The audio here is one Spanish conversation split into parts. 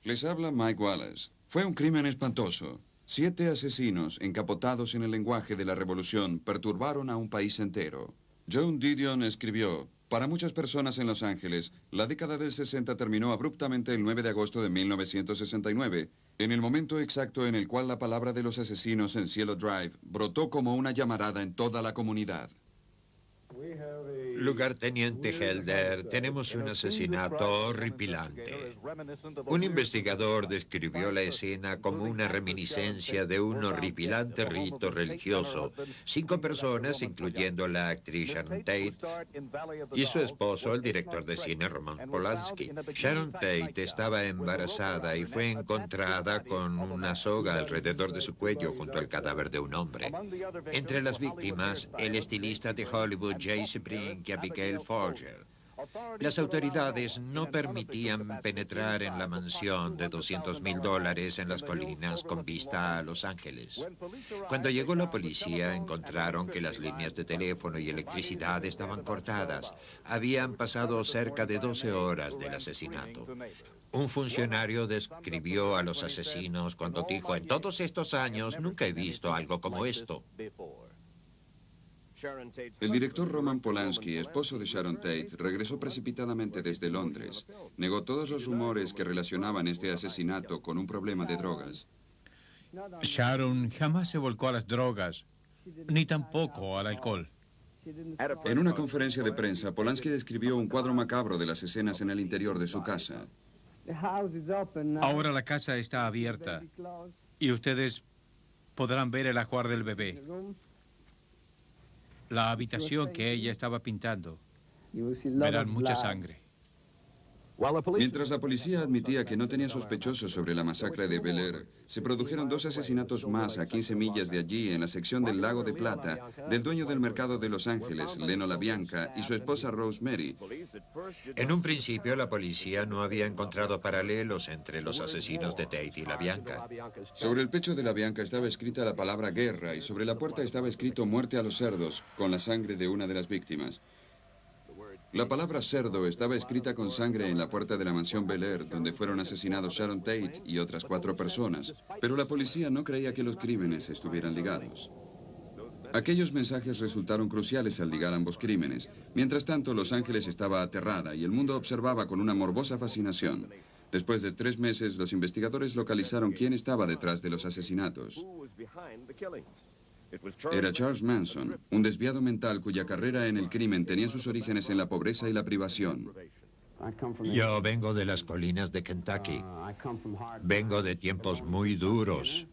Les habla Mike Wallace. Fue un crimen espantoso. 7 asesinos, encapotados en el lenguaje de la revolución, perturbaron a un país entero. Joan Didion escribió: para muchas personas en Los Ángeles, la década del 60 terminó abruptamente el 9 de agosto de 1969, en el momento exacto en el cual la palabra de los asesinos en Cielo Drive brotó como una llamarada en toda la comunidad. Lugarteniente Helder, tenemos un asesinato horripilante. Un investigador describió la escena como una reminiscencia de un horripilante rito religioso. 5 personas, incluyendo la actriz Sharon Tate y su esposo, el director de cine Roman Polanski. Sharon Tate estaba embarazada y fue encontrada con una soga alrededor de su cuello junto al cadáver de un hombre. Entre las víctimas, el estilista de Hollywood Jay Spring y Abigail Folger. Las autoridades no permitían penetrar en la mansión de $200,000 en las colinas con vista a Los Ángeles. Cuando llegó la policía, encontraron que las líneas de teléfono y electricidad estaban cortadas. Habían pasado cerca de 12 horas del asesinato. Un funcionario describió a los asesinos cuando dijo: en todos estos años nunca he visto algo como esto. El director Roman Polanski, esposo de Sharon Tate, regresó precipitadamente desde Londres. Negó todos los rumores que relacionaban este asesinato con un problema de drogas. Sharon jamás se volcó a las drogas, ni tampoco al alcohol. En una conferencia de prensa, Polanski describió un cuadro macabro de las escenas en el interior de su casa. Ahora la casa está abierta y ustedes podrán ver el ajuar del bebé. La habitación que ella estaba pintando. Verán mucha sangre. Mientras la policía admitía que no tenía sospechosos sobre la masacre de Bel Air, se produjeron 2 asesinatos más a 15 millas de allí, en la sección del Lago de Plata, del dueño del mercado de Los Ángeles, Leno LaBianca, y su esposa Rosemary. En un principio, la policía no había encontrado paralelos entre los asesinos de Tate y LaBianca. Sobre el pecho de LaBianca estaba escrita la palabra guerra y sobre la puerta estaba escrito muerte a los cerdos, con la sangre de una de las víctimas. La palabra cerdo estaba escrita con sangre en la puerta de la mansión Bel Air, donde fueron asesinados Sharon Tate y otras 4 personas, pero la policía no creía que los crímenes estuvieran ligados. Aquellos mensajes resultaron cruciales al ligar ambos crímenes. Mientras tanto, Los Ángeles estaba aterrada y el mundo observaba con una morbosa fascinación. Después de 3 meses, los investigadores localizaron quién estaba detrás de los asesinatos. Era Charles Manson, un desviado mental cuya carrera en el crimen tenía sus orígenes en la pobreza y la privación. Yo vengo de las colinas de Kentucky. Vengo de tiempos muy duros.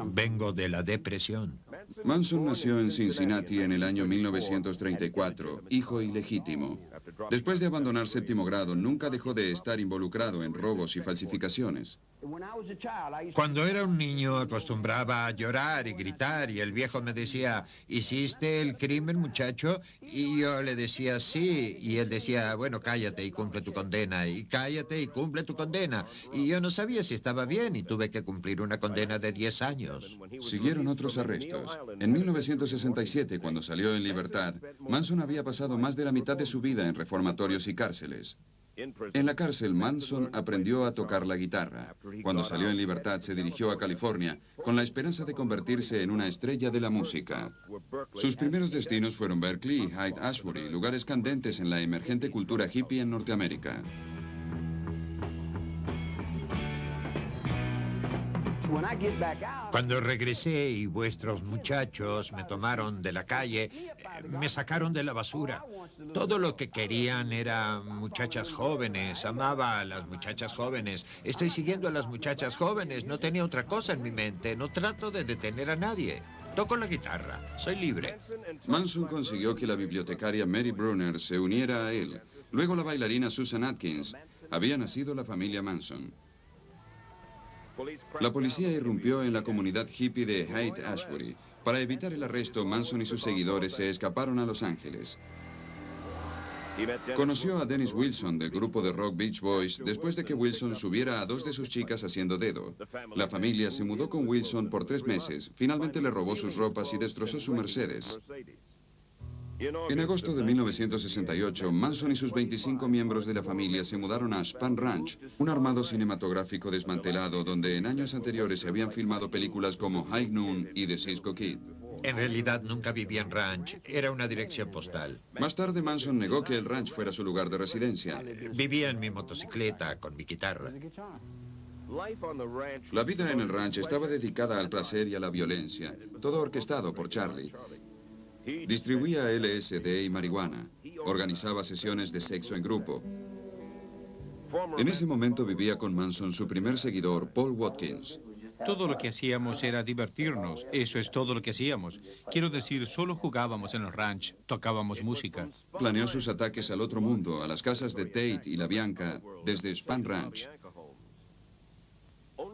Vengo de la depresión. Manson nació en Cincinnati en el año 1934, hijo ilegítimo. Después de abandonar 7º grado, nunca dejó de estar involucrado en robos y falsificaciones. Cuando era un niño acostumbraba a llorar y gritar y el viejo me decía: ¿hiciste el crimen, muchacho? Y yo le decía: sí, y él decía: bueno, cállate y cumple tu condena, y cállate y cumple tu condena. Y yo no sabía si estaba bien y tuve que cumplir una condena de 10 años. Siguieron otros arrestos. En 1967, cuando salió en libertad, Manson había pasado más de la mitad de su vida en reformatorios y cárceles. En la cárcel, Manson aprendió a tocar la guitarra. Cuando salió en libertad, se dirigió a California con la esperanza de convertirse en una estrella de la música. Sus primeros destinos fueron Berkeley y Haight-Ashbury, lugares candentes en la emergente cultura hippie en Norteamérica. Cuando regresé y vuestros muchachos me tomaron de la calle, me sacaron de la basura. Todo lo que querían era muchachas jóvenes. Amaba a las muchachas jóvenes. Estoy siguiendo a las muchachas jóvenes. No tenía otra cosa en mi mente. No trato de detener a nadie. Toco la guitarra. Soy libre. Manson consiguió que la bibliotecaria Mary Brunner se uniera a él. Luego la bailarina Susan Atkins. Había nacido la familia Manson. La policía irrumpió en la comunidad hippie de Haight-Ashbury. Para evitar el arresto, Manson y sus seguidores se escaparon a Los Ángeles. Conoció a Dennis Wilson del grupo de rock Beach Boys después de que Wilson subiera a 2 de sus chicas haciendo dedo. La familia se mudó con Wilson por 3 meses. Finalmente le robó sus ropas y destrozó su Mercedes. En agosto de 1968, Manson y sus 25 miembros de la familia se mudaron a Spahn Ranch, un armado cinematográfico desmantelado donde en años anteriores se habían filmado películas como High Noon y The Cisco Kid. En realidad nunca vivía en ranch, era una dirección postal. Más tarde, Manson negó que el ranch fuera su lugar de residencia. Vivía en mi motocicleta con mi guitarra. La vida en el ranch estaba dedicada al placer y a la violencia, todo orquestado por Charlie. Distribuía LSD y marihuana. Organizaba sesiones de sexo en grupo. En ese momento vivía con Manson su primer seguidor, Paul Watkins. Todo lo que hacíamos era divertirnos. Eso es todo lo que hacíamos. Quiero decir, solo jugábamos en el ranch, tocábamos música. Planeó sus ataques al otro mundo, a las casas de Tate y La Bianca, desde Spahn Ranch.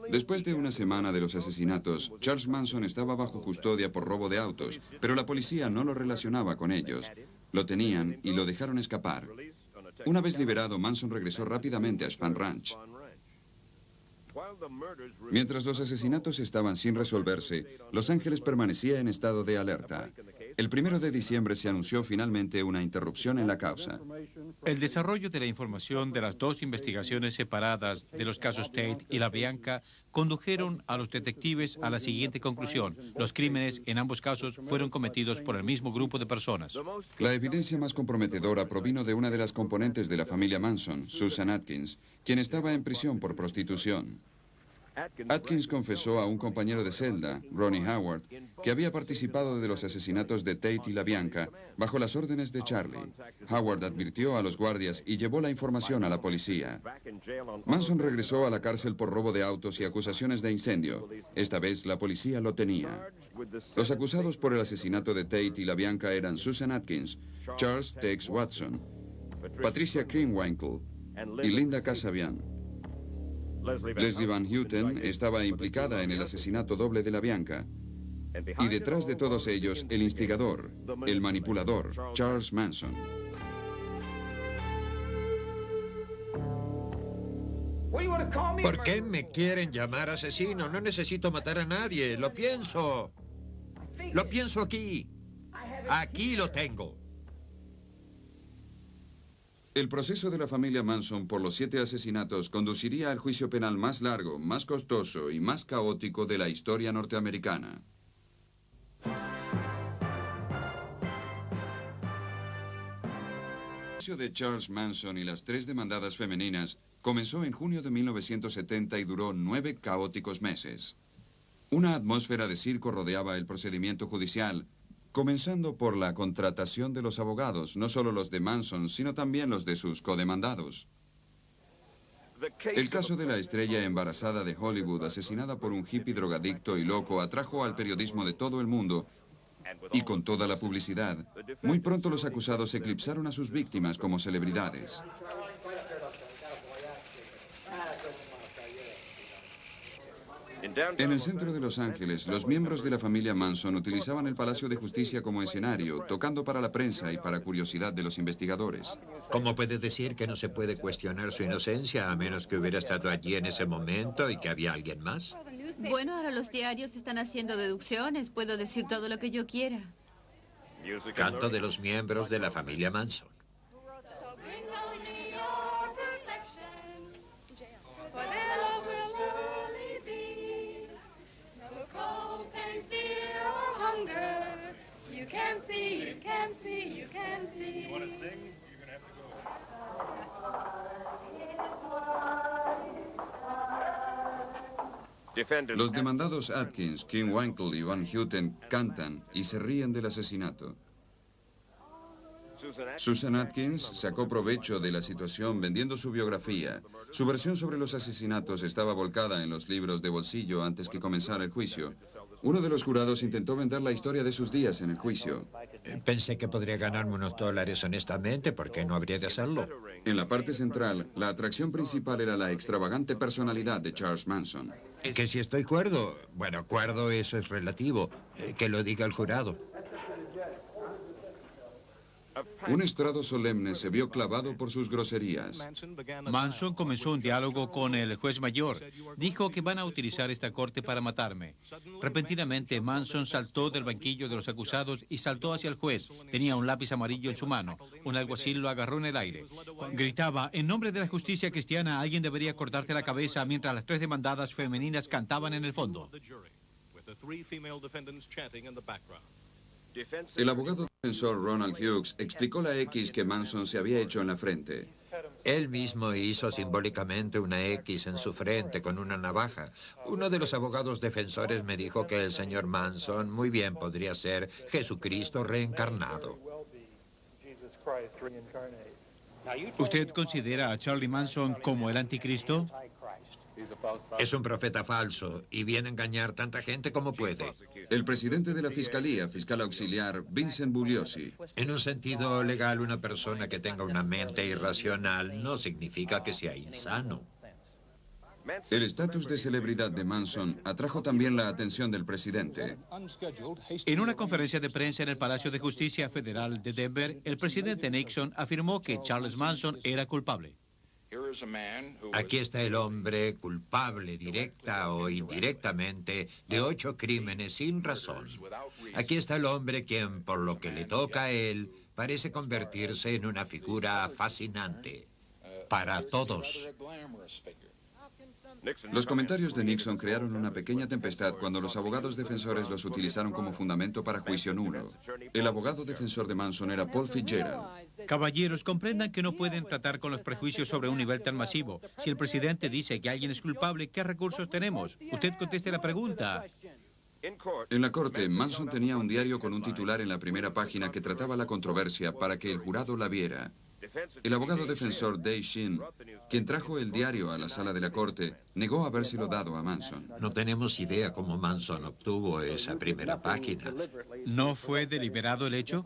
Después de una semana de los asesinatos, Charles Manson estaba bajo custodia por robo de autos, pero la policía no lo relacionaba con ellos. Lo tenían y lo dejaron escapar. Una vez liberado, Manson regresó rápidamente a Spahn Ranch. Mientras los asesinatos estaban sin resolverse, Los Ángeles permanecía en estado de alerta. El 1 de diciembre se anunció finalmente una interrupción en la causa. El desarrollo de la información de las dos investigaciones separadas de los casos Tate y La Bianca condujeron a los detectives a la siguiente conclusión. Los crímenes en ambos casos fueron cometidos por el mismo grupo de personas. La evidencia más comprometedora provino de una de las componentes de la familia Manson, Susan Atkins, quien estaba en prisión por prostitución. Atkins confesó a un compañero de celda, Ronnie Howard, que había participado de los asesinatos de Tate y La Bianca bajo las órdenes de Charlie. Howard advirtió a los guardias y llevó la información a la policía. Manson regresó a la cárcel por robo de autos y acusaciones de incendio. Esta vez la policía lo tenía. Los acusados por el asesinato de Tate y La Bianca eran Susan Atkins, Charles Tex Watson, Patricia Krenwinkel y Linda Kasabian. Leslie Van Houten estaba implicada en el asesinato doble de La Bianca. Y detrás de todos ellos, el instigador, el manipulador, Charles Manson. ¿Por qué me quieren llamar asesino? No necesito matar a nadie, lo pienso. Lo pienso aquí. Aquí lo tengo. El proceso de la familia Manson por los 7 asesinatos conduciría al juicio penal más largo, más costoso y más caótico de la historia norteamericana. El juicio de Charles Manson y las 3 demandadas femeninas comenzó en junio de 1970 y duró 9 caóticos meses. Una atmósfera de circo rodeaba el procedimiento judicial, comenzando por la contratación de los abogados, no solo los de Manson, sino también los de sus codemandados. El caso de la estrella embarazada de Hollywood, asesinada por un hippie drogadicto y loco, atrajo al periodismo de todo el mundo y con toda la publicidad. Muy pronto los acusados eclipsaron a sus víctimas como celebridades. En el centro de Los Ángeles, los miembros de la familia Manson utilizaban el Palacio de Justicia como escenario, tocando para la prensa y para curiosidad de los investigadores. ¿Cómo puede decir que no se puede cuestionar su inocencia a menos que hubiera estado allí en ese momento y que había alguien más? Bueno, ahora los diarios están haciendo deducciones. Puedo decir todo lo que yo quiera. Canto de los miembros de la familia Manson. Los demandados Atkins, Krenwinkel y Van Houten cantan y se ríen del asesinato. Susan Atkins sacó provecho de la situación vendiendo su biografía. Su versión sobre los asesinatos estaba volcada en los libros de bolsillo antes que comenzara el juicio. Uno de los jurados intentó vender la historia de sus días en el juicio. Pensé que podría ganarme unos dólares honestamente, ¿por qué no habría de hacerlo? En la parte central, la atracción principal era la extravagante personalidad de Charles Manson. Que si estoy cuerdo. Bueno, cuerdo eso es relativo. Que lo diga el jurado. Un estrado solemne se vio clavado por sus groserías. Manson comenzó un diálogo con el juez mayor. Dijo que van a utilizar esta corte para matarme. Repentinamente, Manson saltó del banquillo de los acusados y saltó hacia el juez. Tenía un lápiz amarillo en su mano. Un alguacil lo agarró en el aire. Gritaba, en nombre de la justicia cristiana, alguien debería cortarte la cabeza, mientras las 3 demandadas femeninas cantaban en el fondo. El abogado defensor Ronald Hughes explicó la X que Manson se había hecho en la frente. Él mismo hizo simbólicamente una X en su frente con una navaja. Uno de los abogados defensores me dijo que el señor Manson muy bien podría ser Jesucristo reencarnado. ¿Usted considera a Charlie Manson como el anticristo? Es un profeta falso y viene a engañar tanta gente como puede. El presidente de la Fiscalía, fiscal auxiliar, Vincent Bugliosi. En un sentido legal, una persona que tenga una mente irracional no significa que sea insano. El estatus de celebridad de Manson atrajo también la atención del presidente. En una conferencia de prensa en el Palacio de Justicia Federal de Denver, el presidente Nixon afirmó que Charles Manson era culpable. Aquí está el hombre culpable directa o indirectamente de 8 crímenes sin razón. Aquí está el hombre quien, por lo que le toca a él, parece convertirse en una figura fascinante para todos. Los comentarios de Nixon crearon una pequeña tempestad cuando los abogados defensores los utilizaron como fundamento para juicio nulo. El abogado defensor de Manson era Paul Fitzgerald. Caballeros, comprendan que no pueden tratar con los prejuicios sobre un nivel tan masivo. Si el presidente dice que alguien es culpable, ¿qué recursos tenemos? Usted conteste la pregunta. En la corte, Manson tenía un diario con un titular en la primera página que trataba la controversia para que el jurado la viera. El abogado defensor Dave Sheen, quien trajo el diario a la sala de la corte, negó habérselo dado a Manson. No tenemos idea cómo Manson obtuvo esa primera página. ¿No fue deliberado el hecho?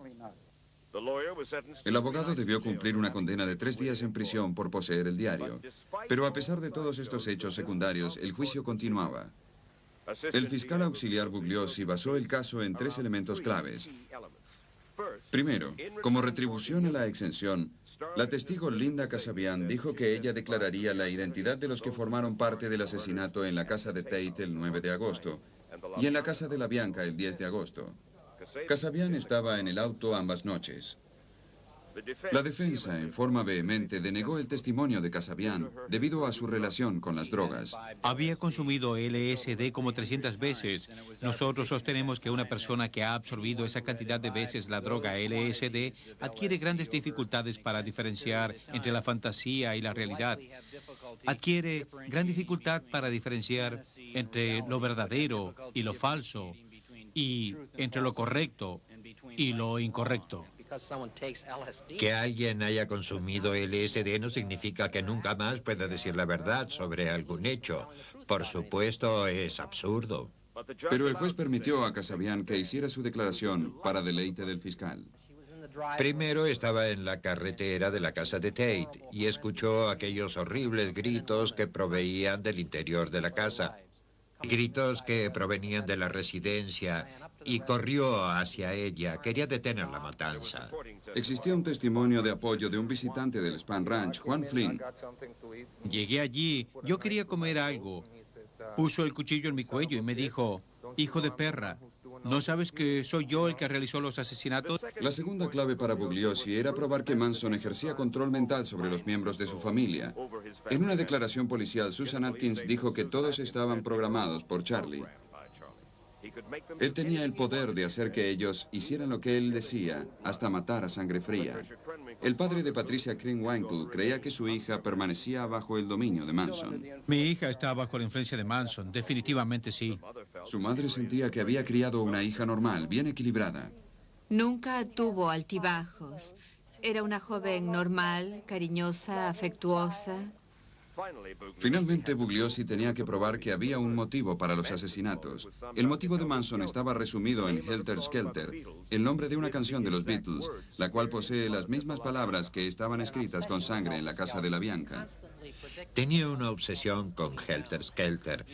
El abogado debió cumplir una condena de 3 días en prisión por poseer el diario. Pero a pesar de todos estos hechos secundarios, el juicio continuaba. El fiscal auxiliar Bugliosi basó el caso en 3 elementos claves. Primero, como retribución a la exención, la testigo Linda Kasabian dijo que ella declararía la identidad de los que formaron parte del asesinato en la casa de Tate el 9 de agosto y en la casa de la Bianca el 10 de agosto. Kasabian estaba en el auto ambas noches. La defensa, en forma vehemente, denegó el testimonio de Kasabian debido a su relación con las drogas. Había consumido LSD como 300 veces. Nosotros sostenemos que una persona que ha absorbido esa cantidad de veces la droga LSD adquiere grandes dificultades para diferenciar entre la fantasía y la realidad. Adquiere gran dificultad para diferenciar entre lo verdadero y lo falso, y entre lo correcto y lo incorrecto. Que alguien haya consumido LSD no significa que nunca más pueda decir la verdad sobre algún hecho. Por supuesto, es absurdo. Pero el juez permitió a Kasabian que hiciera su declaración para deleite del fiscal. Primero estaba en la carretera de la casa de Tate y escuchó aquellos horribles gritos que provenían del interior de la casa. Gritos que provenían de la residencia, y corrió hacia ella. Quería detener la matanza. Existía un testimonio de apoyo de un visitante del Spahn Ranch, Juan Flynn. Llegué allí, yo quería comer algo. Puso el cuchillo en mi cuello y me dijo, hijo de perra, ¿no sabes que soy yo el que realizó los asesinatos? La segunda clave para Bugliosi era probar que Manson ejercía control mental sobre los miembros de su familia. En una declaración policial, Susan Atkins dijo que todos estaban programados por Charlie. Él tenía el poder de hacer que ellos hicieran lo que él decía, hasta matar a sangre fría. El padre de Patricia Krenwinkel creía que su hija permanecía bajo el dominio de Manson. Mi hija está bajo la influencia de Manson, definitivamente sí. Su madre sentía que había criado una hija normal, bien equilibrada. Nunca tuvo altibajos. Era una joven normal, cariñosa, afectuosa. Finalmente, Bugliosi tenía que probar que había un motivo para los asesinatos. El motivo de Manson estaba resumido en Helter Skelter, el nombre de una canción de los Beatles, la cual posee las mismas palabras que estaban escritas con sangre en la casa de la Bianca. Tenía una obsesión con Helter Skelter.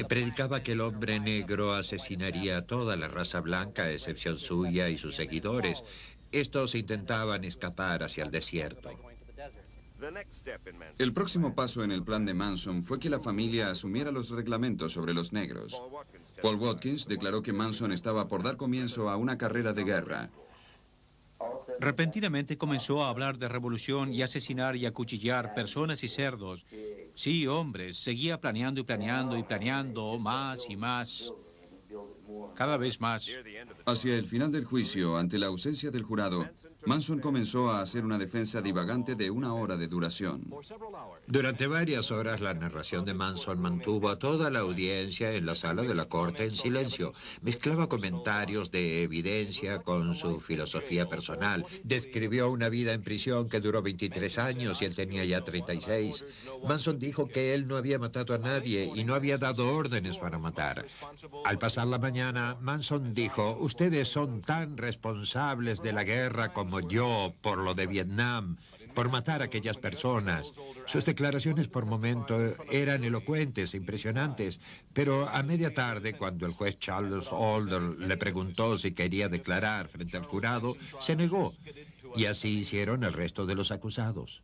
Predicaba que el hombre negro asesinaría a toda la raza blanca, a excepción suya y sus seguidores. Estos intentaban escapar hacia el desierto. El próximo paso en el plan de Manson fue que la familia asumiera los reglamentos sobre los negros. Paul Watkins declaró que Manson estaba por dar comienzo a una carrera de guerra. Repentinamente comenzó a hablar de revolución y asesinar y acuchillar personas y cerdos. Sí, hombres, seguía planeando y planeando y planeando más y más. Cada vez más. Hacia el final del juicio, ante la ausencia del jurado, Manson comenzó a hacer una defensa divagante de 1 hora de duración. Durante varias horas la narración de Manson mantuvo a toda la audiencia en la sala de la corte en silencio. Mezclaba comentarios de evidencia con su filosofía personal. Describió una vida en prisión que duró 23 años y él tenía ya 36. Manson dijo que él no había matado a nadie y no había dado órdenes para matar. Al pasar la mañana, Manson dijo: ustedes son tan responsables de la guerra como yo por lo de Vietnam, por matar a aquellas personas. Sus declaraciones por momento eran elocuentes e impresionantes, pero a media tarde, cuando el juez Charles Alder le preguntó si quería declarar frente al jurado, se negó. Y así hicieron el resto de los acusados.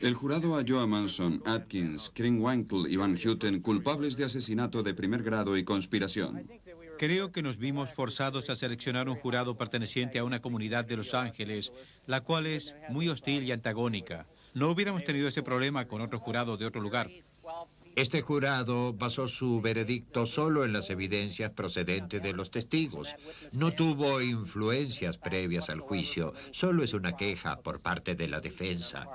El jurado halló a Manson, Atkins, Kringwinkle y Van Houten culpables de asesinato de primer grado y conspiración. Creo que nos vimos forzados a seleccionar un jurado perteneciente a una comunidad de Los Ángeles, la cual es muy hostil y antagónica. No hubiéramos tenido ese problema con otro jurado de otro lugar. Este jurado basó su veredicto solo en las evidencias procedentes de los testigos. No tuvo influencias previas al juicio, solo es una queja por parte de la defensa.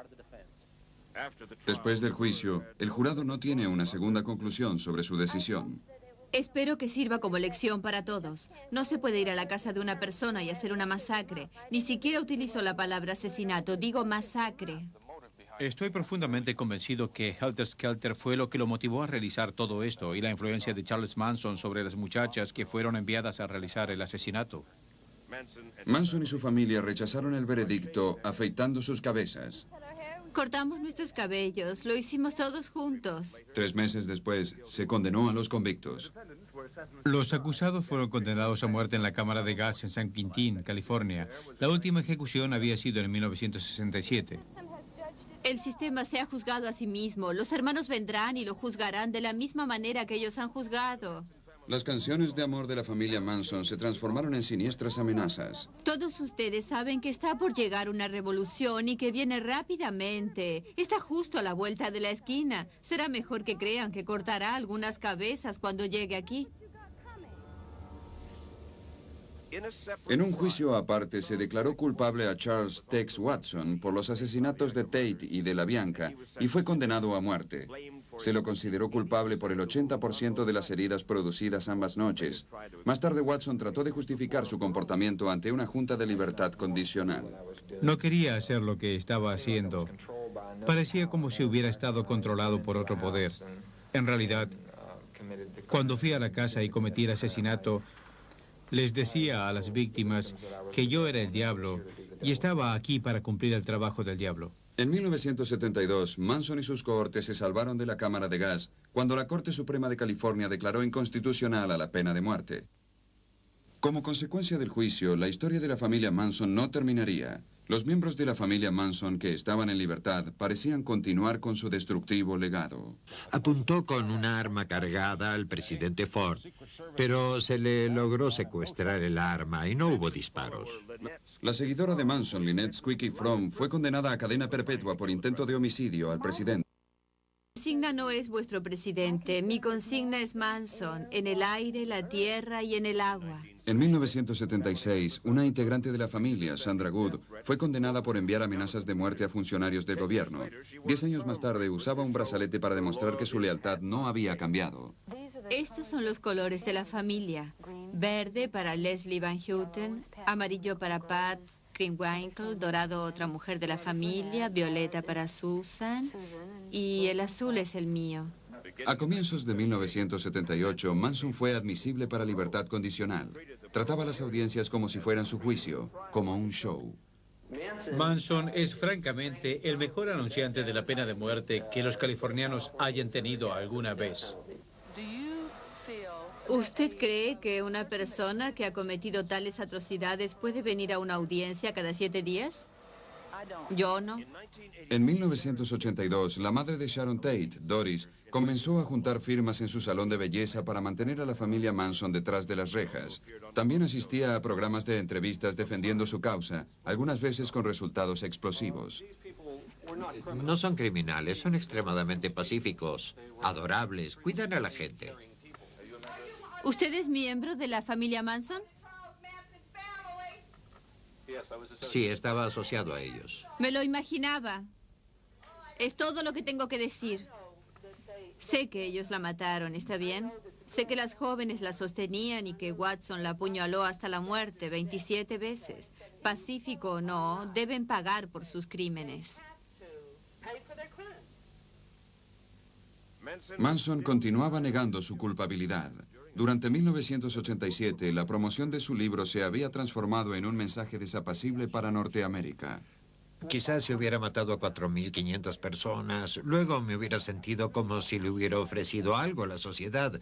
Después del juicio, el jurado no tiene una segunda conclusión sobre su decisión. Espero que sirva como lección para todos. No se puede ir a la casa de una persona y hacer una masacre. Ni siquiera utilizo la palabra asesinato, digo masacre. Estoy profundamente convencido que Helter Skelter fue lo que lo motivó a realizar todo esto y la influencia de Charles Manson sobre las muchachas que fueron enviadas a realizar el asesinato. Manson y su familia rechazaron el veredicto afeitando sus cabezas. Cortamos nuestros cabellos, lo hicimos todos juntos. 3 meses después, se condenó a los convictos. Los acusados fueron condenados a muerte en la cámara de gas en San Quintín, California. La última ejecución había sido en 1967. El sistema se ha juzgado a sí mismo. Los hermanos vendrán y lo juzgarán de la misma manera que ellos han juzgado. Las canciones de amor de la familia Manson se transformaron en siniestras amenazas. Todos ustedes saben que está por llegar una revolución y que viene rápidamente. Está justo a la vuelta de la esquina. Será mejor que crean que cortará algunas cabezas cuando llegue aquí. En un juicio aparte, se declaró culpable a Charles Tex Watson por los asesinatos de Tate y de La Bianca y fue condenado a muerte. Se lo consideró culpable por el 80% de las heridas producidas ambas noches. Más tarde, Watson trató de justificar su comportamiento ante una junta de libertad condicional. No quería hacer lo que estaba haciendo. Parecía como si hubiera estado controlado por otro poder. En realidad, cuando fui a la casa y cometí el asesinato, les decía a las víctimas que yo era el diablo y estaba aquí para cumplir el trabajo del diablo. En 1972, Manson y sus cohortes se salvaron de la cámara de gas cuando la Corte Suprema de California declaró inconstitucional a la pena de muerte. Como consecuencia del juicio, la historia de la familia Manson no terminaría. Los miembros de la familia Manson que estaban en libertad parecían continuar con su destructivo legado. Apuntó con un arma cargada al presidente Ford, pero se le logró secuestrar el arma y no hubo disparos. La seguidora de Manson, Lynette Squeaky Fromm, fue condenada a cadena perpetua por intento de homicidio al presidente. Mi consigna no es vuestro presidente. Mi consigna es Manson, en el aire, la tierra y en el agua. En 1976, una integrante de la familia, Sandra Good, fue condenada por enviar amenazas de muerte a funcionarios del gobierno. 10 años más tarde, usaba un brazalete para demostrar que su lealtad no había cambiado. Estos son los colores de la familia. Verde para Leslie Van Houten, amarillo para Pat Kringwinkle, dorado otra mujer de la familia, violeta para Susan y el azul es el mío. A comienzos de 1978, Manson fue admisible para libertad condicional. Trataba a las audiencias como si fueran su juicio, como un show. Manson es francamente el mejor anunciante de la pena de muerte que los californianos hayan tenido alguna vez. ¿Usted cree que una persona que ha cometido tales atrocidades puede venir a una audiencia cada 7 días? Yo no. En 1982, la madre de Sharon Tate, Doris, comenzó a juntar firmas en su salón de belleza para mantener a la familia Manson detrás de las rejas. También asistía a programas de entrevistas defendiendo su causa, algunas veces con resultados explosivos. No son criminales, son extremadamente pacíficos, adorables, cuidan a la gente. ¿Usted es miembro de la familia Manson? Sí, estaba asociado a ellos. Me lo imaginaba. Es todo lo que tengo que decir. Sé que ellos la mataron, ¿está bien? Sé que las jóvenes la sostenían y que Watson la apuñaló hasta la muerte 27 veces. Pacífico o no, deben pagar por sus crímenes. Manson continuaba negando su culpabilidad. Durante 1987, la promoción de su libro se había transformado en un mensaje desapacible para Norteamérica. Quizás si hubiera matado a 4.500 personas, luego me hubiera sentido como si le hubiera ofrecido algo a la sociedad.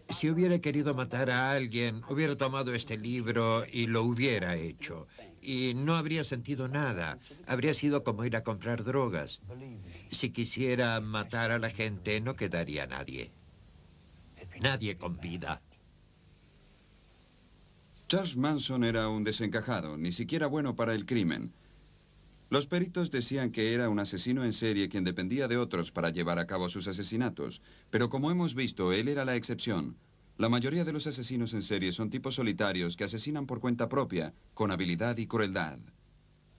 Si hubiera querido matar a alguien, hubiera tomado este libro y lo hubiera hecho. Y no habría sentido nada. Habría sido como ir a comprar drogas. Si quisiera matar a la gente, no quedaría nadie. Nadie con vida. Charles Manson era un desencajado, ni siquiera bueno para el crimen. Los peritos decían que era un asesino en serie quien dependía de otros para llevar a cabo sus asesinatos. Pero como hemos visto, él era la excepción. La mayoría de los asesinos en serie son tipos solitarios que asesinan por cuenta propia, con habilidad y crueldad.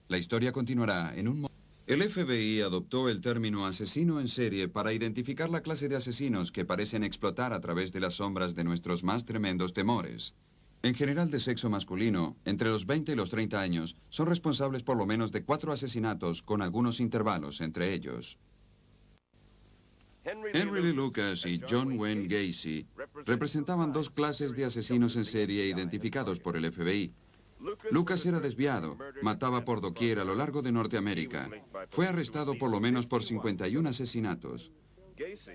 La historia continuará en un momento. El FBI adoptó el término asesino en serie para identificar la clase de asesinos que parecen explotar a través de las sombras de nuestros más tremendos temores. En general de sexo masculino, entre los 20 y los 30 años, son responsables por lo menos de 4 asesinatos con algunos intervalos entre ellos. Henry Lee Lucas y John Wayne Gacy representaban 2 clases de asesinos en serie identificados por el FBI. Lucas era desviado, mataba por doquier a lo largo de Norteamérica. Fue arrestado por lo menos por 51 asesinatos.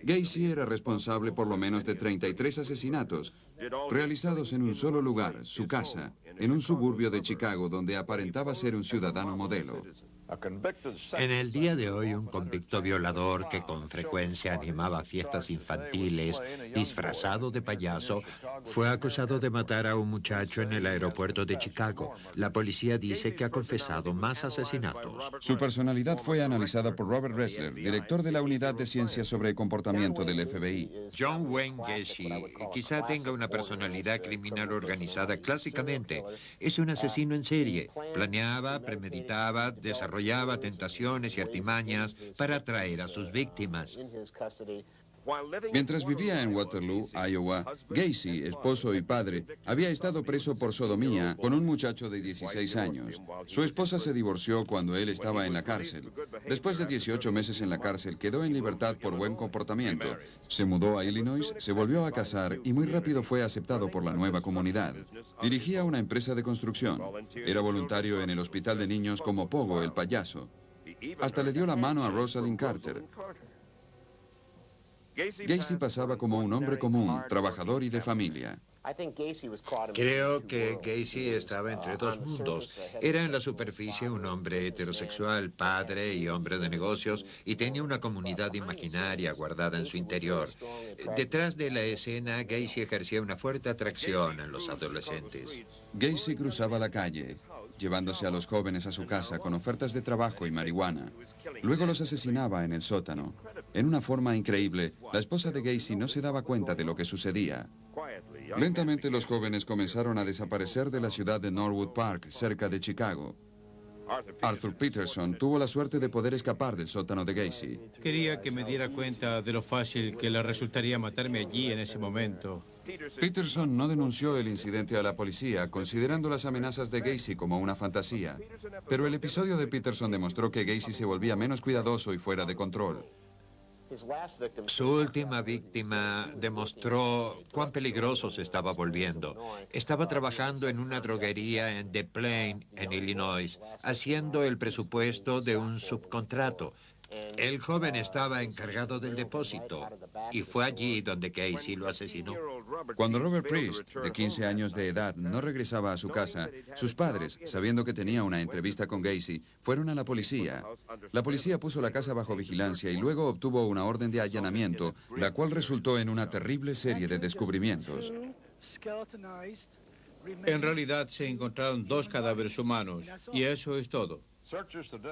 Gacy era responsable por lo menos de 33 asesinatos, realizados en un solo lugar, su casa, en un suburbio de Chicago donde aparentaba ser un ciudadano modelo. En el día de hoy, un convicto violador que con frecuencia animaba fiestas infantiles, disfrazado de payaso, fue acusado de matar a un muchacho en el aeropuerto de Chicago. La policía dice que ha confesado más asesinatos. Su personalidad fue analizada por Robert Ressler, director de la Unidad de Ciencias sobre el Comportamiento del FBI. John Wayne Gacy quizá tenga una personalidad criminal organizada clásicamente. Es un asesino en serie. Planeaba, premeditaba, desarrollaba tentaciones y artimañas para atraer a sus víctimas. Mientras vivía en Waterloo, Iowa, Gacy, esposo y padre, había estado preso por sodomía con un muchacho de 16 años. Su esposa se divorció cuando él estaba en la cárcel. Después de 18 meses en la cárcel, quedó en libertad por buen comportamiento. Se mudó a Illinois, se volvió a casar y muy rápido fue aceptado por la nueva comunidad. Dirigía una empresa de construcción. Era voluntario en el hospital de niños como Pogo, el payaso. Hasta le dio la mano a Rosalind Carter. Gacy pasaba como un hombre común, trabajador y de familia. Creo que Gacy estaba entre 2 mundos. Era en la superficie un hombre heterosexual, padre y hombre de negocios, y tenía una comunidad imaginaria guardada en su interior. Detrás de la escena, Gacy ejercía una fuerte atracción en los adolescentes. Gacy cruzaba la calle, llevándose a los jóvenes a su casa con ofertas de trabajo y marihuana. Luego los asesinaba en el sótano. En una forma increíble, la esposa de Gacy no se daba cuenta de lo que sucedía. Lentamente los jóvenes comenzaron a desaparecer de la ciudad de Norwood Park, cerca de Chicago. Arthur Peterson tuvo la suerte de poder escapar del sótano de Gacy. Quería que me diera cuenta de lo fácil que le resultaría matarme allí en ese momento. Peterson no denunció el incidente a la policía, considerando las amenazas de Gacy como una fantasía. Pero el episodio de Peterson demostró que Gacy se volvía menos cuidadoso y fuera de control. Su última víctima demostró cuán peligroso se estaba volviendo. Estaba trabajando en una droguería en Des Plaines, en Illinois, haciendo el presupuesto de un subcontrato. El joven estaba encargado del depósito y fue allí donde Gacy lo asesinó. Cuando Robert Priest, de 15 años de edad, no regresaba a su casa, sus padres, sabiendo que tenía una entrevista con Gacy, fueron a la policía. La policía puso la casa bajo vigilancia y luego obtuvo una orden de allanamiento, la cual resultó en una terrible serie de descubrimientos. En realidad se encontraron 2 cadáveres humanos, y eso es todo.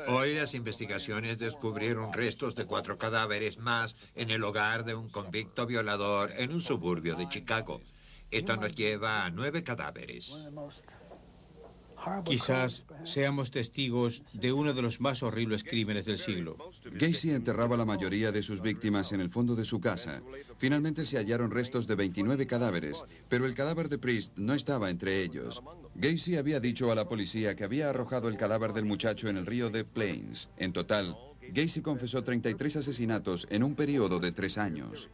Hoy las investigaciones descubrieron restos de 4 cadáveres más en el hogar de un convicto violador en un suburbio de Chicago. Esto nos lleva a 9 cadáveres. Quizás seamos testigos de uno de los más horribles crímenes del siglo. Gacy enterraba la mayoría de sus víctimas en el fondo de su casa. Finalmente se hallaron restos de 29 cadáveres, pero el cadáver de Priest no estaba entre ellos. Gacy había dicho a la policía que había arrojado el cadáver del muchacho en el río de Plains. En total, Gacy confesó 33 asesinatos en un periodo de 3 años.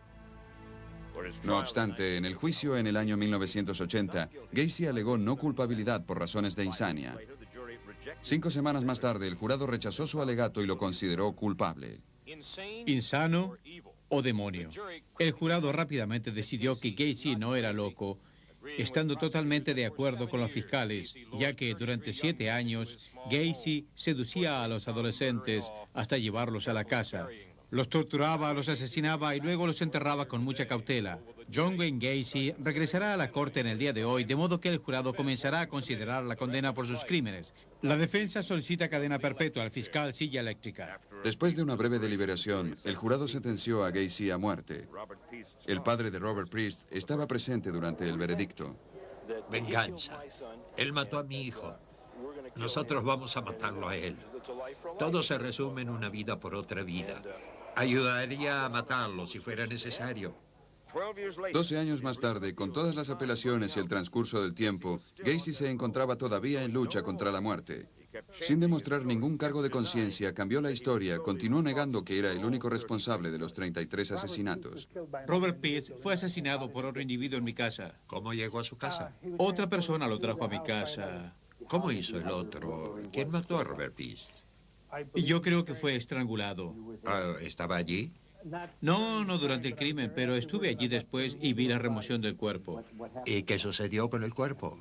No obstante, en el juicio en el año 1980, Gacy alegó no culpabilidad por razones de insania. 5 semanas más tarde, el jurado rechazó su alegato y lo consideró culpable. ¿Insano o demonio? El jurado rápidamente decidió que Gacy no era loco, estando totalmente de acuerdo con los fiscales, ya que durante 7 años Gacy seducía a los adolescentes hasta llevarlos a la casa. Los torturaba, los asesinaba y luego los enterraba con mucha cautela. John Wayne Gacy regresará a la corte en el día de hoy, de modo que el jurado comenzará a considerar la condena por sus crímenes. La defensa solicita cadena perpetua al fiscal Silla Eléctrica. Después de una breve deliberación, el jurado sentenció a Gacy a muerte. El padre de Robert Priest estaba presente durante el veredicto. Venganza. Él mató a mi hijo. Nosotros vamos a matarlo a él. Todo se resume en una vida por otra vida. Ayudaría a matarlo si fuera necesario. 12 años más tarde, con todas las apelaciones y el transcurso del tiempo, Gacy se encontraba todavía en lucha contra la muerte. Sin demostrar ningún cargo de conciencia, cambió la historia, continuó negando que era el único responsable de los 33 asesinatos. Robert Priest fue asesinado por otro individuo en mi casa. ¿Cómo llegó a su casa? Otra persona lo trajo a mi casa. ¿Cómo hizo el otro? ¿Quién mató a Robert Priest? Y yo creo que fue estrangulado. ¿Estaba allí? No durante el crimen, pero estuve allí después y vi la remoción del cuerpo. ¿Y qué sucedió con el cuerpo?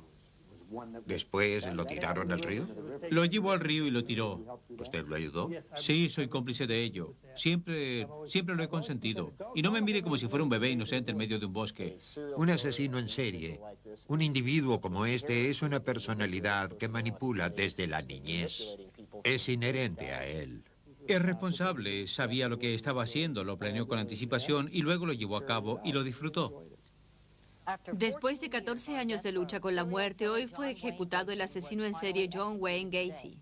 ¿Después lo tiraron al río? Lo llevó al río y lo tiró. ¿Usted lo ayudó? Sí, soy cómplice de ello. Siempre lo he consentido. Y no me mire como si fuera un bebé inocente en medio de un bosque. Un asesino en serie. Un individuo como este es una personalidad que manipula desde la niñez. Es inherente a él. Es responsable, sabía lo que estaba haciendo, lo planeó con anticipación y luego lo llevó a cabo y lo disfrutó. Después de 14 años de lucha con la muerte, hoy fue ejecutado el asesino en serie John Wayne Gacy.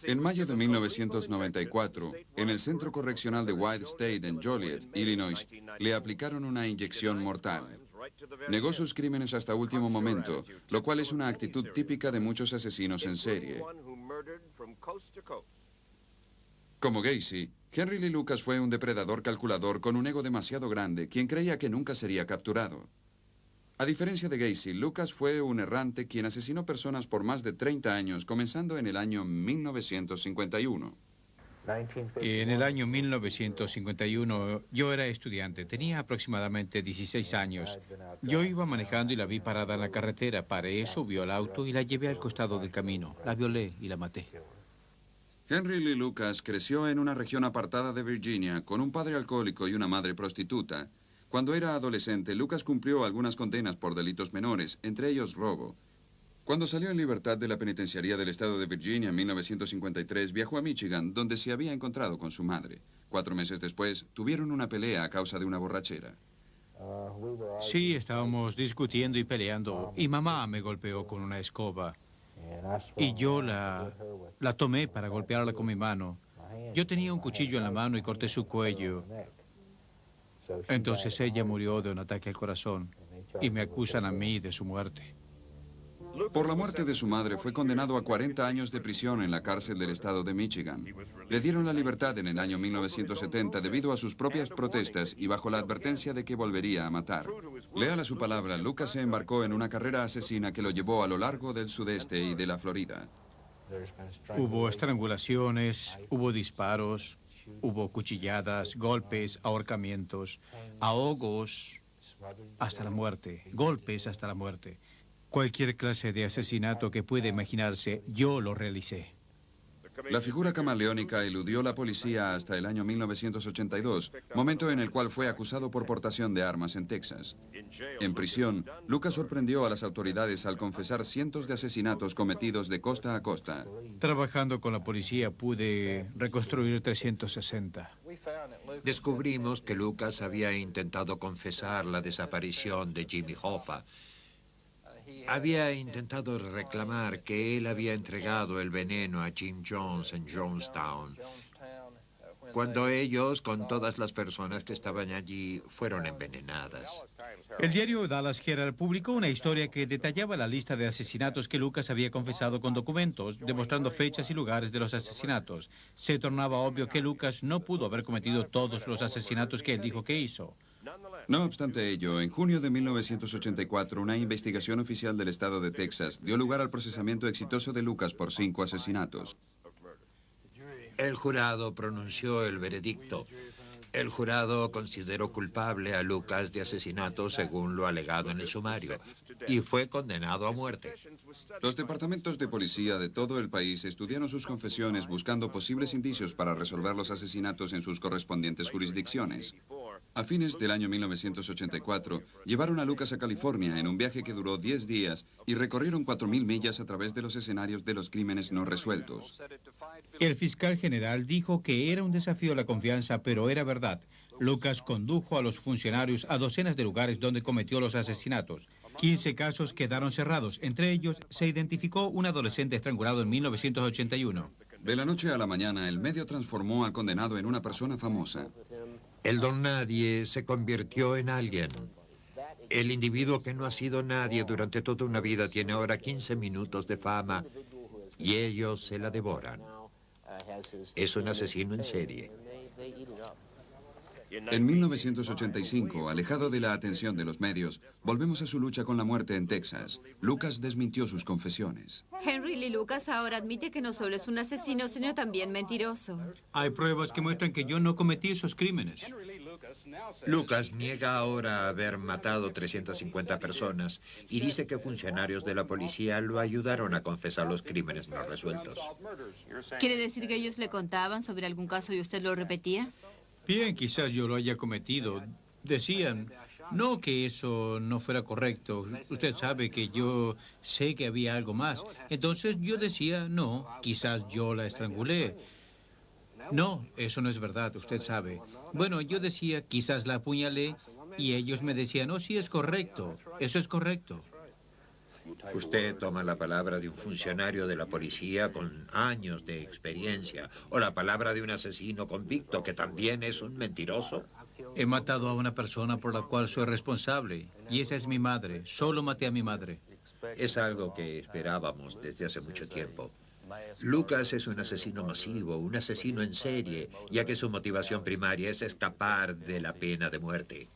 En mayo de 1994, en el Centro Correccional de White State en Joliet, Illinois, le aplicaron una inyección mortal. Negó sus crímenes hasta último momento, lo cual es una actitud típica de muchos asesinos en serie. Como Gacy, Henry Lee Lucas fue un depredador calculador con un ego demasiado grande, quien creía que nunca sería capturado. A diferencia de Gacy, Lucas fue un errante quien asesinó personas por más de 30 años, comenzando en el año 1951. En el año 1951 yo era estudiante, tenía aproximadamente 16 años. Yo iba manejando y la vi parada en la carretera. Paré, subió al auto y la llevé al costado del camino. La violé y la maté. Henry Lee Lucas creció en una región apartada de Virginia con un padre alcohólico y una madre prostituta. Cuando era adolescente, Lucas cumplió algunas condenas por delitos menores, entre ellos robo. Cuando salió en libertad de la penitenciaría del estado de Virginia en 1953, viajó a Michigan, donde se había encontrado con su madre. 4 meses después, tuvieron una pelea a causa de una borrachera. Sí, estábamos discutiendo y peleando, y mamá me golpeó con una escoba. Y yo la tomé para golpearla con mi mano. Yo tenía un cuchillo en la mano y corté su cuello. Entonces ella murió de un ataque al corazón y me acusan a mí de su muerte. Por la muerte de su madre fue condenado a 40 años de prisión en la cárcel del estado de Michigan. Le dieron la libertad en el año 1970 debido a sus propias protestas y bajo la advertencia de que volvería a matar. Leal a su palabra, Lucas se embarcó en una carrera asesina que lo llevó a lo largo del sudeste y de la Florida. Hubo estrangulaciones, hubo disparos, Hubo cuchilladas, golpes, ahorcamientos, ahogos hasta la muerte, golpes hasta la muerte. Cualquier clase de asesinato que pueda imaginarse, yo lo realicé. La figura camaleónica eludió la policía hasta el año 1982, momento en el cual fue acusado por portación de armas en Texas. En prisión, Lucas sorprendió a las autoridades al confesar cientos de asesinatos cometidos de costa a costa. Trabajando con la policía pude reconstruir 360. Descubrimos que Lucas había intentado confesar la desaparición de Jimmy Hoffa. Había intentado reclamar que él había entregado el veneno a Jim Jones en Jonestown, cuando ellos, con todas las personas que estaban allí, fueron envenenadas. El diario Dallas Herald publicó una historia que detallaba la lista de asesinatos que Lucas había confesado con documentos, demostrando fechas y lugares de los asesinatos. Se tornaba obvio que Lucas no pudo haber cometido todos los asesinatos que él dijo que hizo. No obstante ello, en junio de 1984, una investigación oficial del estado de Texas dio lugar al procesamiento exitoso de Lucas por 5 asesinatos. El jurado pronunció el veredicto. El jurado consideró culpable a Lucas de asesinato según lo alegado en el sumario y fue condenado a muerte. Los departamentos de policía de todo el país estudiaron sus confesiones buscando posibles indicios para resolver los asesinatos en sus correspondientes jurisdicciones. A fines del año 1984, llevaron a Lucas a California en un viaje que duró 10 días y recorrieron 4.000 millas a través de los escenarios de los crímenes no resueltos. El fiscal general dijo que era un desafío a la confianza, pero era verdad. Lucas condujo a los funcionarios a docenas de lugares donde cometió los asesinatos. 15 casos quedaron cerrados. Entre ellos, se identificó un adolescente estrangulado en 1981. De la noche a la mañana, el medio transformó al condenado en una persona famosa. El don nadie se convirtió en alguien. El individuo que no ha sido nadie durante toda una vida tiene ahora 15 minutos de fama y ellos se la devoran. Es un asesino en serie. En 1985, alejado de la atención de los medios, volvemos a su lucha con la muerte en Texas. Lucas desmintió sus confesiones. Henry Lee Lucas ahora admite que no solo es un asesino, sino también mentiroso. Hay pruebas que muestran que yo no cometí esos crímenes. Lucas niega ahora haber matado 350 personas y dice que funcionarios de la policía lo ayudaron a confesar los crímenes no resueltos. ¿Quiere decir que ellos le contaban sobre algún caso y usted lo repetía? Bien, quizás yo lo haya cometido. Decían, no que eso no fuera correcto. Usted sabe que yo sé que había algo más. Entonces yo decía, no, quizás yo la estrangulé. No, eso no es verdad, usted sabe. Bueno, yo decía, quizás la apuñalé, y ellos me decían, no, sí, es correcto, eso es correcto. Usted toma la palabra de un funcionario de la policía con años de experiencia, o la palabra de un asesino convicto que también es un mentiroso. He matado a una persona por la cual soy responsable, y esa es mi madre. Solo maté a mi madre. Es algo que esperábamos desde hace mucho tiempo. Lucas es un asesino masivo, un asesino en serie, ya que su motivación primaria es escapar de la pena de muerte.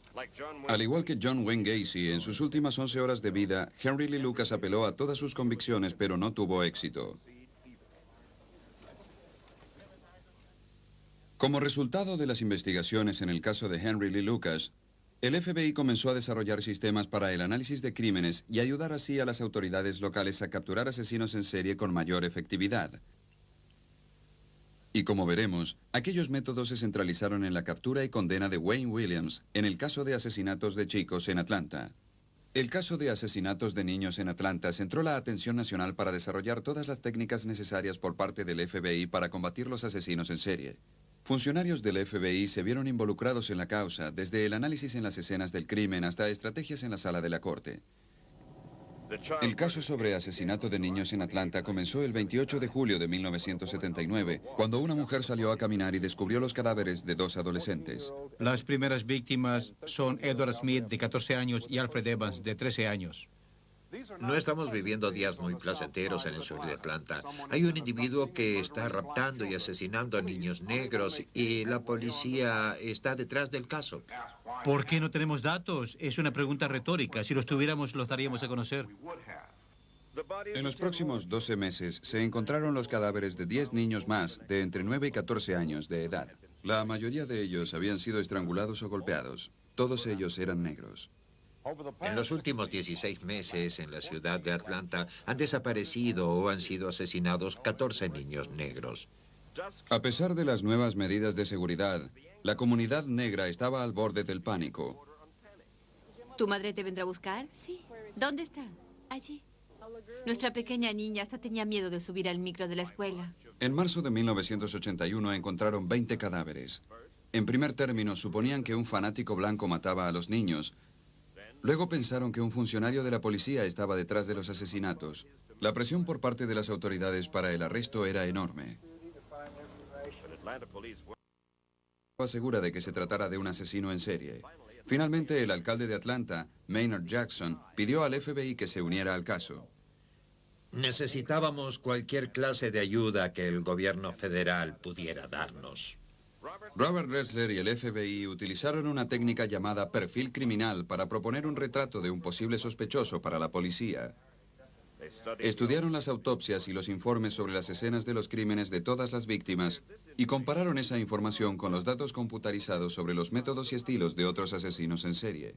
Al igual que John Wayne Gacy, en sus últimas 11 horas de vida, Henry Lee Lucas apeló a todas sus convicciones, pero no tuvo éxito. Como resultado de las investigaciones en el caso de Henry Lee Lucas, el FBI comenzó a desarrollar sistemas para el análisis de crímenes y ayudar así a las autoridades locales a capturar asesinos en serie con mayor efectividad. Y como veremos, aquellos métodos se centralizaron en la captura y condena de Wayne Williams en el caso de asesinatos de chicos en Atlanta. El caso de asesinatos de niños en Atlanta centró la atención nacional para desarrollar todas las técnicas necesarias por parte del FBI para combatir los asesinos en serie. Funcionarios del FBI se vieron involucrados en la causa, desde el análisis en las escenas del crimen hasta estrategias en la sala de la corte. El caso sobre asesinato de niños en Atlanta comenzó el 28 de julio de 1979, cuando una mujer salió a caminar y descubrió los cadáveres de 2 adolescentes. Las primeras víctimas son Edward Smith, de 14 años, y Alfred Evans, de 13 años. No estamos viviendo días muy placenteros en el sur de Atlanta. Hay un individuo que está raptando y asesinando a niños negros y la policía está detrás del caso. ¿Por qué no tenemos datos? Es una pregunta retórica. Si los tuviéramos, los daríamos a conocer. En los próximos 12 meses se encontraron los cadáveres de 10 niños más de entre 9 y 14 años de edad. La mayoría de ellos habían sido estrangulados o golpeados. Todos ellos eran negros. En los últimos 16 meses en la ciudad de Atlanta han desaparecido o han sido asesinados 14 niños negros. A pesar de las nuevas medidas de seguridad, la comunidad negra estaba al borde del pánico. ¿Tu madre te vendrá a buscar? Sí. ¿Dónde está? Allí. Nuestra pequeña niña hasta tenía miedo de subir al micro de la escuela. En marzo de 1981 encontraron 20 cadáveres. En primer término, suponían que un fanático blanco mataba a los niños. Luego pensaron que un funcionario de la policía estaba detrás de los asesinatos. La presión por parte de las autoridades para el arresto era enorme. Estaba segura de que se tratara de un asesino en serie. Finalmente, el alcalde de Atlanta, Maynard Jackson, pidió al FBI que se uniera al caso. Necesitábamos cualquier clase de ayuda que el gobierno federal pudiera darnos. Robert Ressler y el FBI utilizaron una técnica llamada perfil criminal para proponer un retrato de un posible sospechoso para la policía. Estudiaron las autopsias y los informes sobre las escenas de los crímenes de todas las víctimas y compararon esa información con los datos computarizados sobre los métodos y estilos de otros asesinos en serie.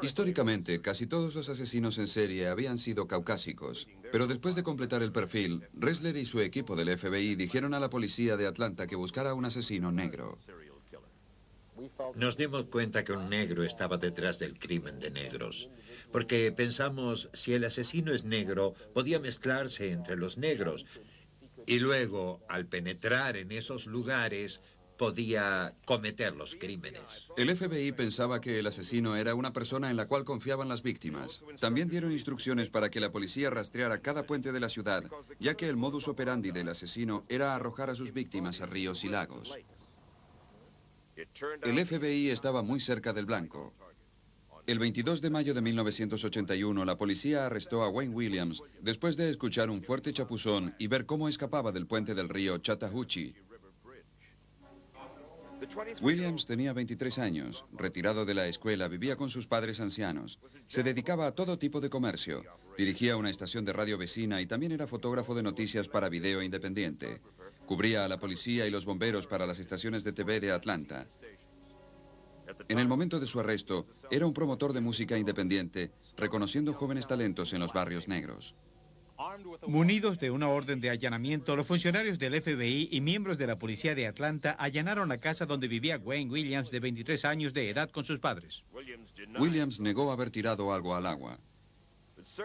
Históricamente, casi todos los asesinos en serie habían sido caucásicos, pero después de completar el perfil, Ressler y su equipo del FBI dijeron a la policía de Atlanta que buscara un asesino negro. Nos dimos cuenta que un negro estaba detrás del crimen de negros, porque pensamos, si el asesino es negro, podía mezclarse entre los negros, y luego, al penetrar en esos lugares, podía cometer los crímenes. El FBI pensaba que el asesino era una persona en la cual confiaban las víctimas. También dieron instrucciones para que la policía rastreara cada puente de la ciudad, ya que el modus operandi del asesino era arrojar a sus víctimas a ríos y lagos. El FBI estaba muy cerca del blanco. El 22 de mayo de 1981, la policía arrestó a Wayne Williams después de escuchar un fuerte chapuzón y ver cómo escapaba del puente del río Chattahoochee. Williams tenía 23 años, retirado de la escuela, vivía con sus padres ancianos. Se dedicaba a todo tipo de comercio. Dirigía una estación de radio vecina y también era fotógrafo de noticias para Video Independiente. Cubría a la policía y los bomberos para las estaciones de TV de Atlanta. En el momento de su arresto, era un promotor de música independiente, reconociendo jóvenes talentos en los barrios negros. Munidos de una orden de allanamiento, los funcionarios del FBI y miembros de la policía de Atlanta allanaron la casa donde vivía Wayne Williams, de 23 años de edad, con sus padres. Williams negó haber tirado algo al agua.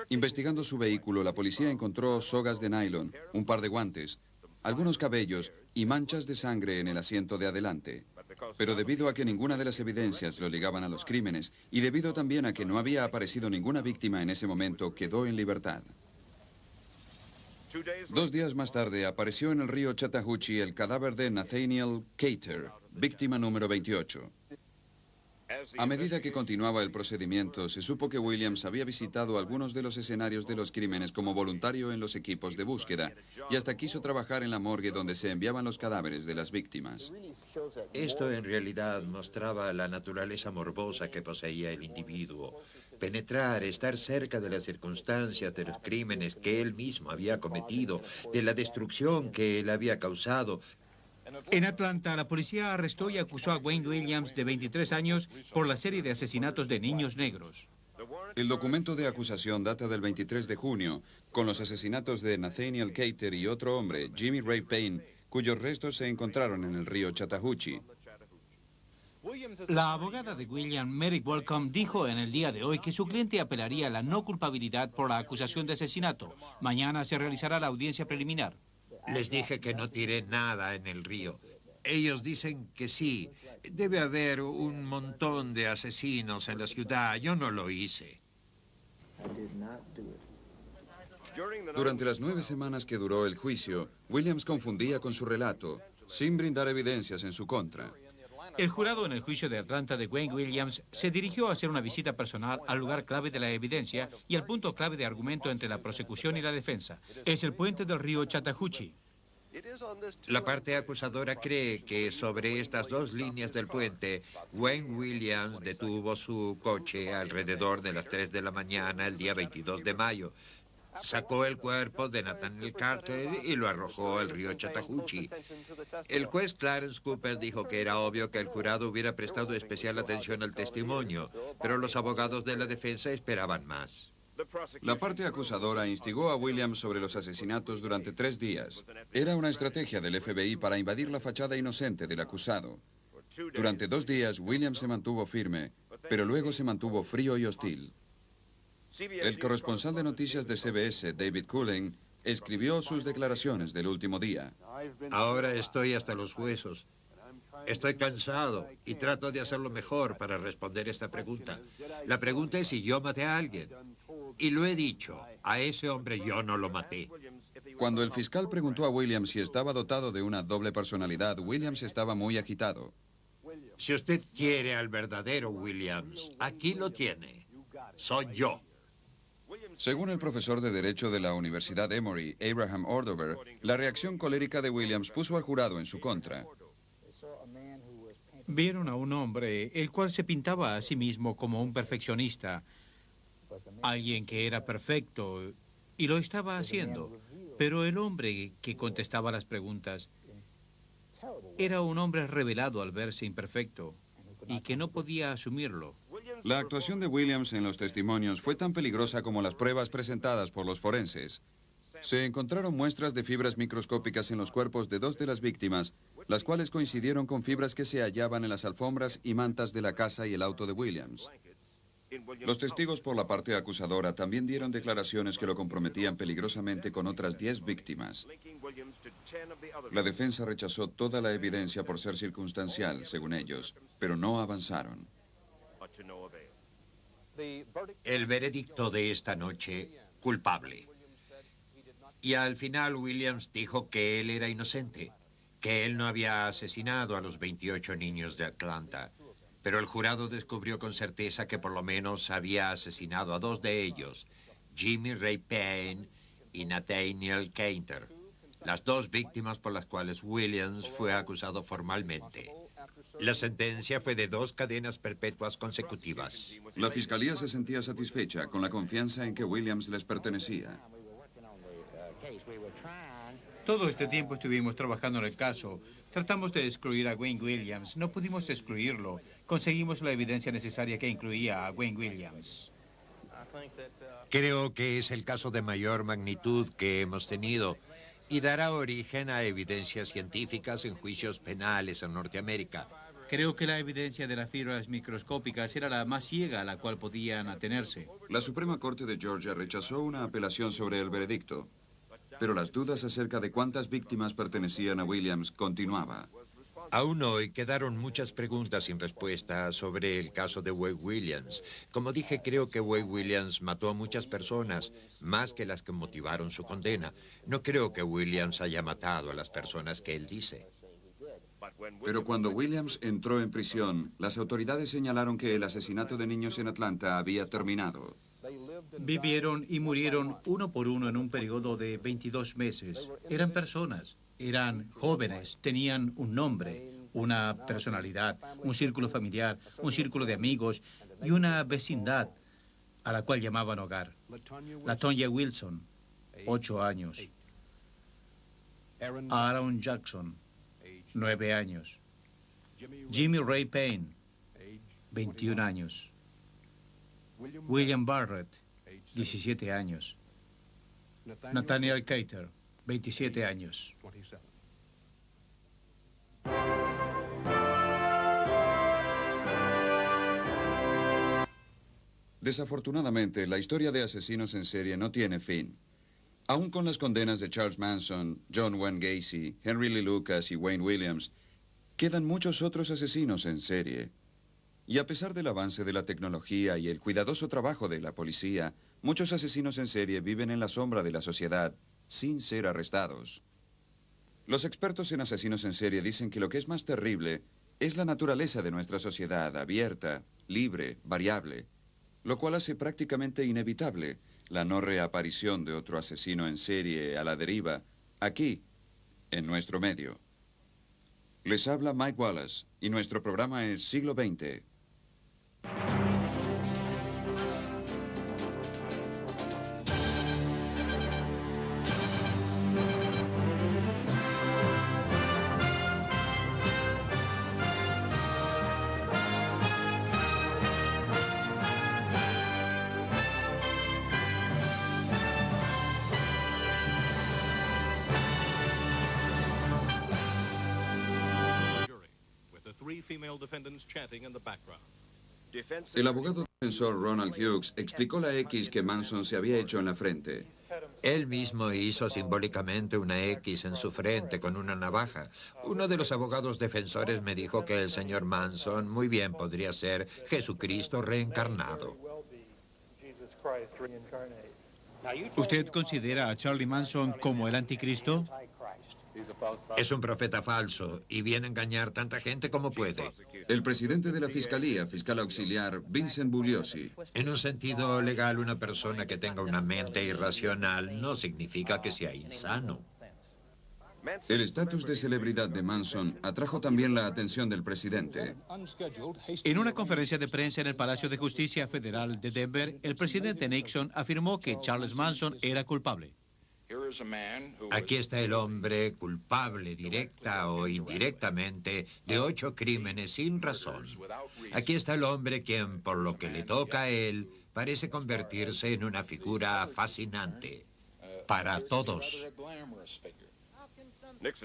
Investigando su vehículo, la policía encontró sogas de nylon, un par de guantes, algunos cabellos y manchas de sangre en el asiento de adelante. Pero debido a que ninguna de las evidencias lo ligaban a los crímenes y debido también a que no había aparecido ninguna víctima en ese momento, quedó en libertad. 2 días más tarde apareció en el río Chattahoochee el cadáver de Nathaniel Cater, víctima número 28. A medida que continuaba el procedimiento, se supo que Williams había visitado algunos de los escenarios de los crímenes como voluntario en los equipos de búsqueda y hasta quiso trabajar en la morgue donde se enviaban los cadáveres de las víctimas. Esto en realidad mostraba la naturaleza morbosa que poseía el individuo. Penetrar, estar cerca de las circunstancias de los crímenes que él mismo había cometido, de la destrucción que él había causado. En Atlanta, la policía arrestó y acusó a Wayne Williams, de 23 años, por la serie de asesinatos de niños negros. El documento de acusación data del 23 de junio, con los asesinatos de Nathaniel Cater y otro hombre, Jimmy Ray Payne, cuyos restos se encontraron en el río Chattahoochee. La abogada de William, Mary Welcome, dijo en el día de hoy que su cliente apelaría a la no culpabilidad por la acusación de asesinato. Mañana se realizará la audiencia preliminar. Les dije que no tiré nada en el río. Ellos dicen que sí. Debe haber un montón de asesinos en la ciudad. Yo no lo hice. Durante las 9 semanas que duró el juicio, Williams confundía con su relato, sin brindar evidencias en su contra. El jurado en el juicio de Atlanta de Wayne Williams se dirigió a hacer una visita personal al lugar clave de la evidencia y al punto clave de argumento entre la prosecución y la defensa. Es el puente del río Chattahoochee. La parte acusadora cree que sobre estas 2 líneas del puente, Wayne Williams detuvo su coche alrededor de las 3 de la mañana el día 22 de mayo. Sacó el cuerpo de Nathaniel Carter y lo arrojó al río Chattahoochee. El juez Clarence Cooper dijo que era obvio que el jurado hubiera prestado especial atención al testimonio, pero los abogados de la defensa esperaban más. La parte acusadora instigó a Williams sobre los asesinatos durante 3 días. Era una estrategia del FBI para invadir la fachada inocente del acusado. Durante 2 días, Williams se mantuvo firme, pero luego se mantuvo frío y hostil. El corresponsal de noticias de CBS, David Cullen, escribió sus declaraciones del último día. Ahora estoy hasta los huesos. Estoy cansado y trato de hacerlo mejor para responder esta pregunta. La pregunta es si yo maté a alguien. Y lo he dicho, a ese hombre yo no lo maté. Cuando el fiscal preguntó a Williams si estaba dotado de una doble personalidad, Williams estaba muy agitado. Si usted quiere al verdadero Williams, aquí lo tiene. Soy yo. Según el profesor de Derecho de la Universidad Emory, Abraham Ordover, la reacción colérica de Williams puso al jurado en su contra. Vieron a un hombre el cual se pintaba a sí mismo como un perfeccionista, alguien que era perfecto, y lo estaba haciendo. Pero el hombre que contestaba las preguntas era un hombre revelado al verse imperfecto y que no podía asumirlo. La actuación de Williams en los testimonios fue tan peligrosa como las pruebas presentadas por los forenses. Se encontraron muestras de fibras microscópicas en los cuerpos de 2 de las víctimas, las cuales coincidieron con fibras que se hallaban en las alfombras y mantas de la casa y el auto de Williams. Los testigos por la parte acusadora también dieron declaraciones que lo comprometían peligrosamente con otras 10 víctimas. La defensa rechazó toda la evidencia por ser circunstancial, según ellos, pero no avanzaron. El veredicto de esta noche, culpable. Y al final Williams dijo que él era inocente, que él no había asesinado a los 28 niños de Atlanta. Pero el jurado descubrió con certeza que por lo menos había asesinado a 2 de ellos, Jimmy Ray Payne y Nathaniel Carter, las 2 víctimas por las cuales Williams fue acusado formalmente. La sentencia fue de 2 cadenas perpetuas consecutivas. La fiscalía se sentía satisfecha con la confianza en que Williams les pertenecía. Todo este tiempo estuvimos trabajando en el caso. Tratamos de excluir a Wayne Williams. No pudimos excluirlo. Conseguimos la evidencia necesaria que incluía a Wayne Williams. Creo que es el caso de mayor magnitud que hemos tenido y dará origen a evidencias científicas en juicios penales en Norteamérica. Creo que la evidencia de las fibras microscópicas era la más ciega a la cual podían atenerse. La Suprema Corte de Georgia rechazó una apelación sobre el veredicto, pero las dudas acerca de cuántas víctimas pertenecían a Williams continuaba. Aún hoy quedaron muchas preguntas sin respuesta sobre el caso de Wade Williams. Como dije, creo que Wade Williams mató a muchas personas, más que las que motivaron su condena. No creo que Williams haya matado a las personas que él dice. Pero cuando Williams entró en prisión, las autoridades señalaron que el asesinato de niños en Atlanta había terminado. Vivieron y murieron uno por uno en un periodo de 22 meses. Eran personas, eran jóvenes, tenían un nombre, una personalidad, un círculo familiar, un círculo de amigos y una vecindad a la cual llamaban hogar. LaTonya Wilson, 8 años. Aaron Jackson, 9 años. Jimmy Ray Payne, 21 años. William Barrett, 17 años. Nathaniel Carter, 27 años. Desafortunadamente, la historia de asesinos en serie no tiene fin. Aún con las condenas de Charles Manson, John Wayne Gacy, Henry Lee Lucas y Wayne Williams, quedan muchos otros asesinos en serie. Y a pesar del avance de la tecnología y el cuidadoso trabajo de la policía, muchos asesinos en serie viven en la sombra de la sociedad sin ser arrestados. Los expertos en asesinos en serie dicen que lo que es más terrible es la naturaleza de nuestra sociedad, abierta, libre, variable, lo cual hace prácticamente inevitable la no reaparición de otro asesino en serie a la deriva, aquí, en nuestro medio. Les habla Mike Wallace y nuestro programa es Siglo XX. El abogado defensor Ronald Hughes explicó la X que Manson se había hecho en la frente. Él mismo hizo simbólicamente una X en su frente con una navaja. Uno de los abogados defensores me dijo que el señor Manson muy bien podría ser Jesucristo reencarnado. ¿Usted considera a Charlie Manson como el anticristo? Es un profeta falso y viene a engañar tanta gente como puede. El presidente de la Fiscalía, fiscal auxiliar, Vincent Bugliosi. En un sentido legal, una persona que tenga una mente irracional no significa que sea insano. El estatus de celebridad de Manson atrajo también la atención del presidente. En una conferencia de prensa en el Palacio de Justicia Federal de Denver, el presidente Nixon afirmó que Charles Manson era culpable. Aquí está el hombre culpable directa o indirectamente de 8 crímenes sin razón. Aquí está el hombre quien, por lo que le toca a él, parece convertirse en una figura fascinante para todos.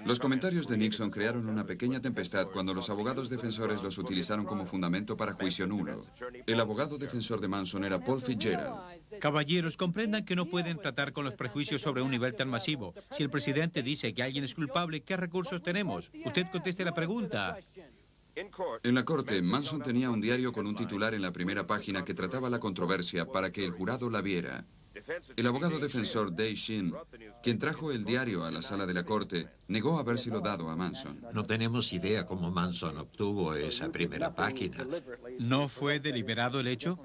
Los comentarios de Nixon crearon una pequeña tempestad cuando los abogados defensores los utilizaron como fundamento para juicio nulo. El abogado defensor de Manson era Paul Fitzgerald. Caballeros, comprendan que no pueden tratar con los prejuicios sobre un nivel tan masivo. Si el presidente dice que alguien es culpable, ¿qué recursos tenemos? Usted conteste la pregunta. En la corte, Manson tenía un diario con un titular en la primera página que trataba la controversia para que el jurado la viera. El abogado defensor Dave Sheen, quien trajo el diario a la sala de la corte, negó habérselo dado a Manson. No tenemos idea cómo Manson obtuvo esa primera página. ¿No fue deliberado el hecho?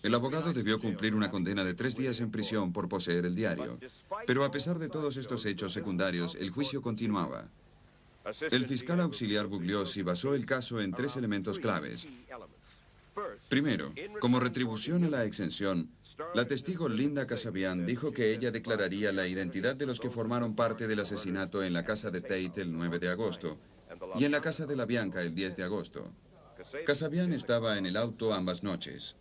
El abogado debió cumplir una condena de 3 días en prisión por poseer el diario. Pero a pesar de todos estos hechos secundarios, el juicio continuaba. El fiscal auxiliar Bugliosi basó el caso en 3 elementos claves. Primero, como retribución a la exención, la testigo Linda Kasabian dijo que ella declararía la identidad de los que formaron parte del asesinato en la casa de Tate el 9 de agosto y en la casa de LaBianca el 10 de agosto. Kasabian estaba en el auto ambas noches.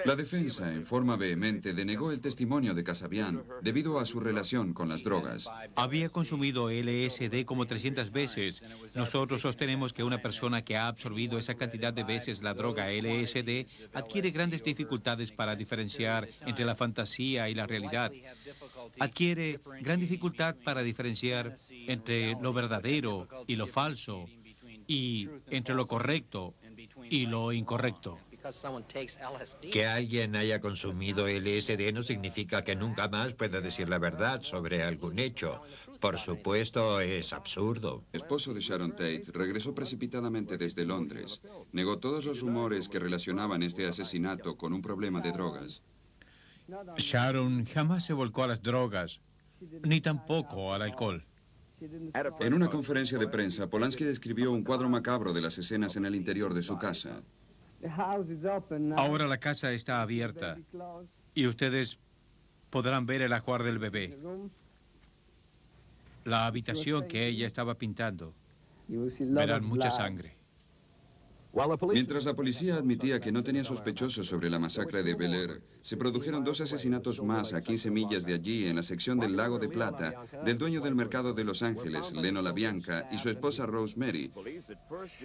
La defensa, en forma vehemente, denegó el testimonio de Kasabian debido a su relación con las drogas. Había consumido LSD como 300 veces. Nosotros sostenemos que una persona que ha absorbido esa cantidad de veces la droga LSD adquiere grandes dificultades para diferenciar entre la fantasía y la realidad. Adquiere gran dificultad para diferenciar entre lo verdadero y lo falso, y entre lo correcto y lo incorrecto. Que alguien haya consumido LSD no significa que nunca más pueda decir la verdad sobre algún hecho. Por supuesto, es absurdo. El esposo de Sharon Tate regresó precipitadamente desde Londres. Negó todos los rumores que relacionaban este asesinato con un problema de drogas. Sharon jamás se volcó a las drogas, ni tampoco al alcohol. En una conferencia de prensa, Polanski describió un cuadro macabro de las escenas en el interior de su casa. Ahora la casa está abierta y ustedes podrán ver el ajuar del bebé, la habitación que ella estaba pintando. Verán mucha sangre. Mientras la policía admitía que no tenía sospechosos sobre la masacre de Bel Air, se produjeron 2 asesinatos más a 15 millas de allí, en la sección del Lago de Plata, del dueño del mercado de Los Ángeles, Leno LaBianca, y su esposa Rosemary.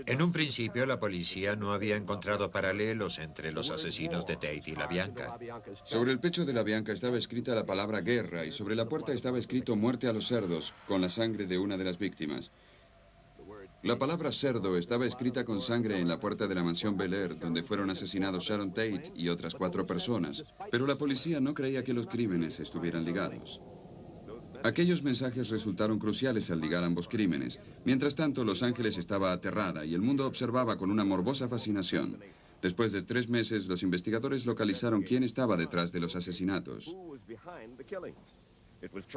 En un principio, la policía no había encontrado paralelos entre los asesinos de Tate y LaBianca. Sobre el pecho de LaBianca estaba escrita la palabra guerra y sobre la puerta estaba escrito muerte a los cerdos, con la sangre de una de las víctimas. La palabra cerdo estaba escrita con sangre en la puerta de la mansión Bel Air, donde fueron asesinados Sharon Tate y otras 4 personas, pero la policía no creía que los crímenes estuvieran ligados. Aquellos mensajes resultaron cruciales al ligar ambos crímenes. Mientras tanto, Los Ángeles estaba aterrada y el mundo observaba con una morbosa fascinación. Después de 3 meses, los investigadores localizaron quién estaba detrás de los asesinatos.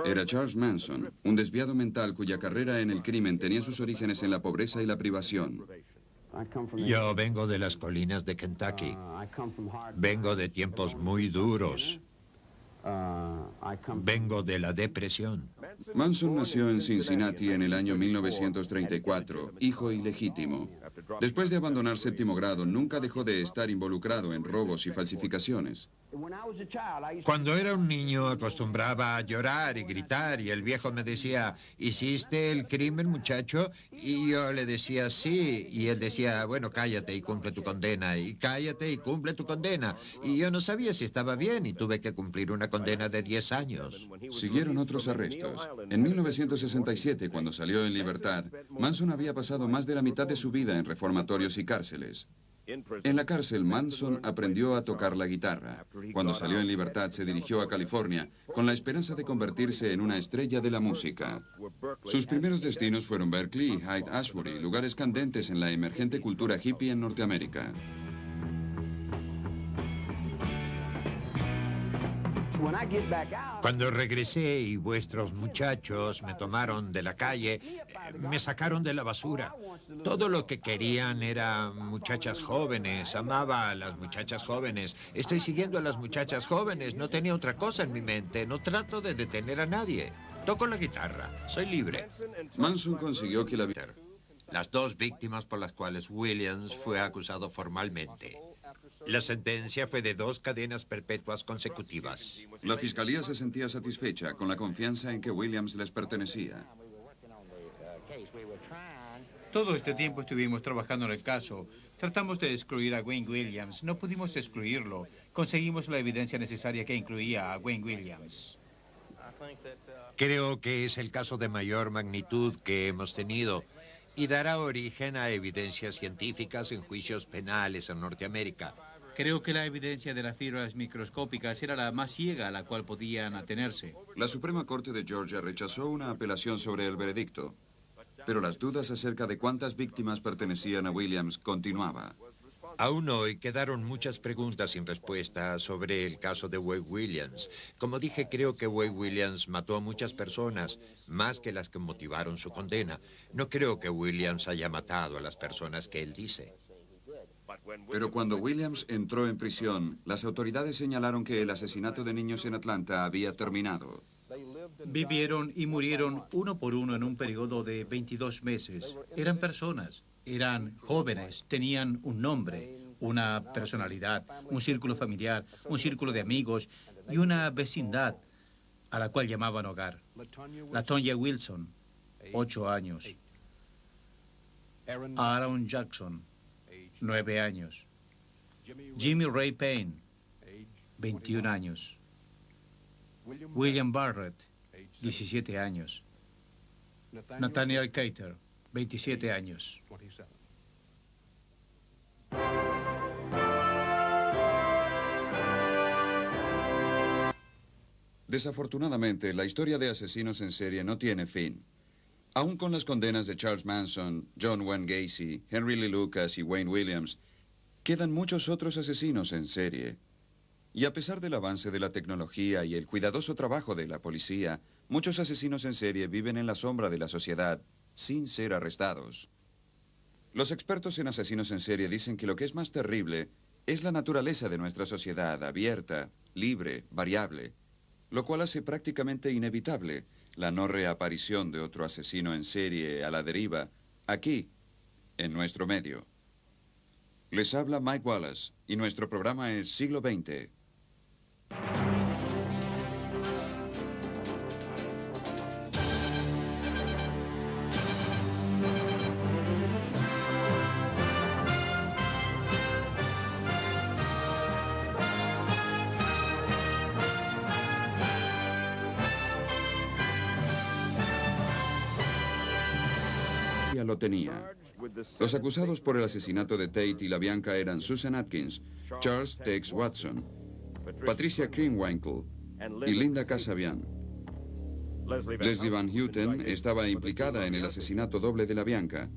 Era Charles Manson, un desviado mental cuya carrera en el crimen tenía sus orígenes en la pobreza y la privación. Yo vengo de las colinas de Kentucky. Vengo de tiempos muy duros. Vengo de la depresión. Manson nació en Cincinnati en el año 1934, hijo ilegítimo. Después de abandonar séptimo grado, nunca dejó de estar involucrado en robos y falsificaciones. Cuando era un niño acostumbraba a llorar y gritar y el viejo me decía, ¿hiciste el crimen, muchacho? Y yo le decía, sí. Y él decía, bueno, cállate y cumple tu condena. Y cállate y cumple tu condena. Y yo no sabía si estaba bien y tuve que cumplir una condena de 10 años. Siguieron otros arrestos. En 1967, cuando salió en libertad, Manson había pasado más de la mitad de su vida en reformatorios y cárceles. En la cárcel, Manson aprendió a tocar la guitarra. Cuando salió en libertad, se dirigió a California con la esperanza de convertirse en una estrella de la música. Sus primeros destinos fueron Berkeley y Haight-Ashbury, lugares candentes en la emergente cultura hippie en Norteamérica. Cuando regresé y vuestros muchachos me tomaron de la calle, me sacaron de la basura. Todo lo que querían eran muchachas jóvenes. Amaba a las muchachas jóvenes. Estoy siguiendo a las muchachas jóvenes. No tenía otra cosa en mi mente. No trato de detener a nadie. Toco la guitarra. Soy libre. Manson consiguió que Las dos víctimas por las cuales Williams fue acusado formalmente. La sentencia fue de 2 cadenas perpetuas consecutivas. La fiscalía se sentía satisfecha con la confianza en que Williams les pertenecía. Todo este tiempo estuvimos trabajando en el caso. Tratamos de excluir a Wayne Williams. No pudimos excluirlo. Conseguimos la evidencia necesaria que incluía a Wayne Williams. Creo que es el caso de mayor magnitud que hemos tenido y dará origen a evidencias científicas en juicios penales en Norteamérica. Creo que la evidencia de las fibras microscópicas era la más ciega a la cual podían atenerse. La Suprema Corte de Georgia rechazó una apelación sobre el veredicto, pero las dudas acerca de cuántas víctimas pertenecían a Williams continuaba. Aún hoy quedaron muchas preguntas sin respuesta sobre el caso de Wade Williams. Como dije, creo que Wade Williams mató a muchas personas, más que las que motivaron su condena. No creo que Williams haya matado a las personas que él dice. Pero cuando Williams entró en prisión, las autoridades señalaron que el asesinato de niños en Atlanta había terminado. Vivieron y murieron uno por uno en un periodo de 22 meses. Eran personas, eran jóvenes, tenían un nombre, una personalidad, un círculo familiar, un círculo de amigos y una vecindad a la cual llamaban hogar. LaTonya Wilson, 8 años. Aaron Jackson, 9 años. Jimmy Ray Payne, 21 años. William Barrett, 17 años. Nathaniel Cater, 27 años. Desafortunadamente, la historia de asesinos en serie no tiene fin. Aún con las condenas de Charles Manson, John Wayne Gacy, Henry Lee Lucas y Wayne Williams, quedan muchos otros asesinos en serie. Y a pesar del avance de la tecnología y el cuidadoso trabajo de la policía, muchos asesinos en serie viven en la sombra de la sociedad sin ser arrestados. Los expertos en asesinos en serie dicen que lo que es más terrible es la naturaleza de nuestra sociedad, abierta, libre, variable, lo cual hace prácticamente inevitable la no reaparición de otro asesino en serie a la deriva, aquí, en nuestro medio. Les habla Mike Wallace y nuestro programa es Siglo XX. Lo tenía. Los acusados por el asesinato de Tate y LaBianca eran Susan Atkins, Charles Tex Watson, Patricia Krenwinkel y Linda Kasabian. Leslie Van Houten estaba implicada en el asesinato doble de LaBianca.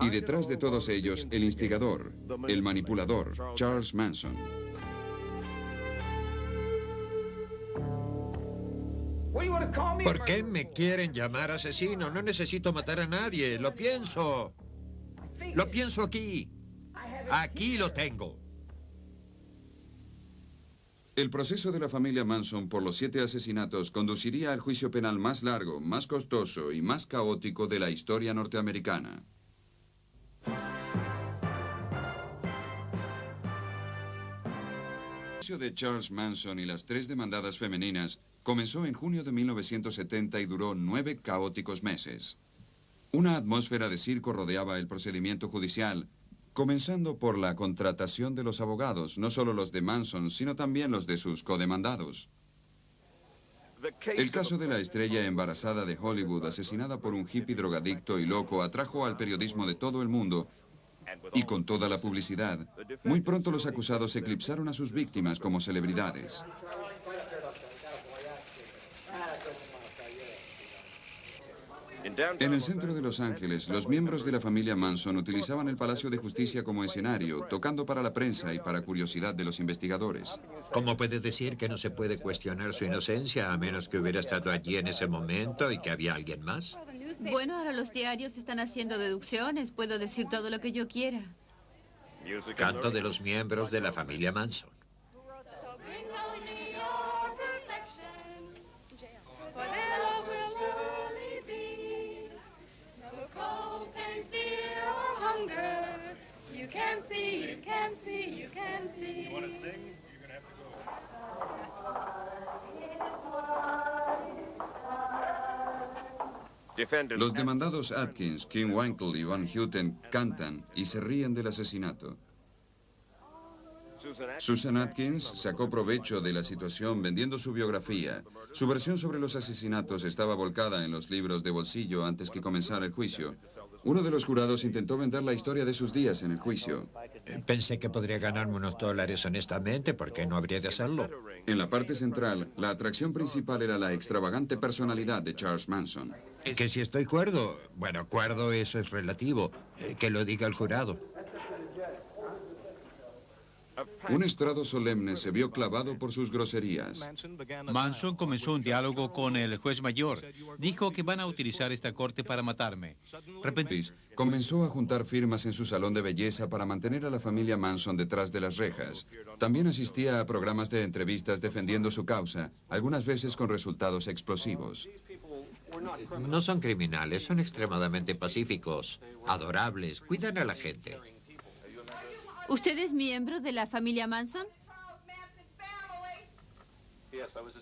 Y detrás de todos ellos, el instigador, el manipulador, Charles Manson. ¿Por qué me quieren llamar asesino? No necesito matar a nadie. Lo pienso. Lo pienso aquí. Aquí lo tengo. El proceso de la familia Manson por los 7 asesinatos conduciría al juicio penal más largo, más costoso y más caótico de la historia norteamericana. El juicio de Charles Manson y las 3 demandadas femeninas comenzó en junio de 1970 y duró 9 caóticos meses. Una atmósfera de circo rodeaba el procedimiento judicial, comenzando por la contratación de los abogados, no solo los de Manson, sino también los de sus codemandados. El caso de la estrella embarazada de Hollywood, asesinada por un hippie drogadicto y loco, atrajo al periodismo de todo el mundo y con toda la publicidad. Muy pronto los acusados eclipsaron a sus víctimas como celebridades. En el centro de Los Ángeles, los miembros de la familia Manson utilizaban el Palacio de Justicia como escenario, tocando para la prensa y para curiosidad de los investigadores. ¿Cómo puede decir que no se puede cuestionar su inocencia a menos que hubiera estado allí en ese momento y que había alguien más? Bueno, ahora los diarios están haciendo deducciones. Puedo decir todo lo que yo quiera. Canto de los miembros de la familia Manson. Los demandados Atkins, Kim Winkle y Van Houten cantan y se ríen del asesinato. Susan Atkins sacó provecho de la situación vendiendo su biografía. Su versión sobre los asesinatos estaba volcada en los libros de bolsillo antes que comenzara el juicio. Uno de los jurados intentó vender la historia de sus días en el juicio. Pensé que podría ganarme unos dólares honestamente, ¿por qué no habría de hacerlo? En la parte central, la atracción principal era la extravagante personalidad de Charles Manson. Que si estoy cuerdo, bueno, cuerdo eso es relativo, que lo diga el jurado. Un estrado solemne se vio clavado por sus groserías. Manson comenzó un diálogo con el juez mayor. Dijo que van a utilizar esta corte para matarme. Comenzó a juntar firmas en su salón de belleza para mantener a la familia Manson detrás de las rejas. También asistía a programas de entrevistas defendiendo su causa, algunas veces con resultados explosivos. No son criminales, son extremadamente pacíficos, adorables, cuidan a la gente. ¿Usted es miembro de la familia Manson?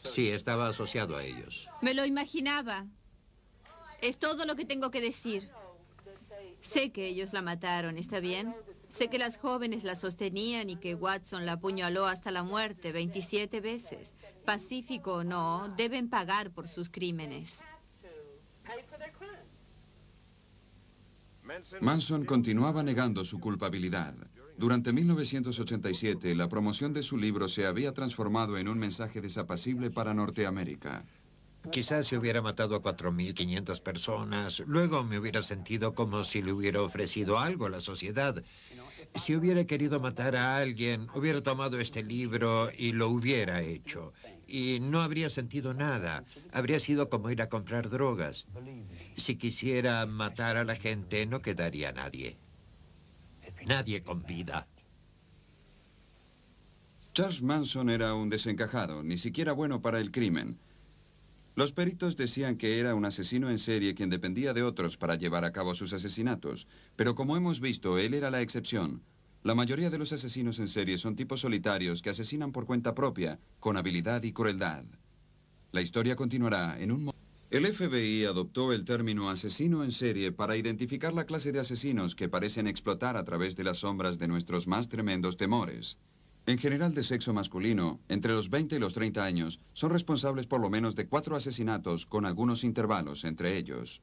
Sí, estaba asociado a ellos. Me lo imaginaba. Es todo lo que tengo que decir. Sé que ellos la mataron, ¿está bien? Sé que las jóvenes la sostenían y que Watson la apuñaló hasta la muerte 27 veces. Pacífico o no, deben pagar por sus crímenes. Manson continuaba negando su culpabilidad. Durante 1987, la promoción de su libro se había transformado en un mensaje desapacible para Norteamérica. Quizás si hubiera matado a 4.500 personas, luego me hubiera sentido como si le hubiera ofrecido algo a la sociedad. Si hubiera querido matar a alguien, hubiera tomado este libro y lo hubiera hecho. Y no habría sentido nada. Habría sido como ir a comprar drogas. Si quisiera matar a la gente, no quedaría nadie. Nadie con vida. Charles Manson era un desencajado, ni siquiera bueno para el crimen. Los peritos decían que era un asesino en serie quien dependía de otros para llevar a cabo sus asesinatos. Pero como hemos visto, él era la excepción. La mayoría de los asesinos en serie son tipos solitarios que asesinan por cuenta propia, con habilidad y crueldad. La historia continuará en un momento. El FBI adoptó el término asesino en serie para identificar la clase de asesinos que parecen explotar a través de las sombras de nuestros más tremendos temores. En general de sexo masculino, entre los 20 y los 30 años, son responsables por lo menos de 4 asesinatos con algunos intervalos entre ellos.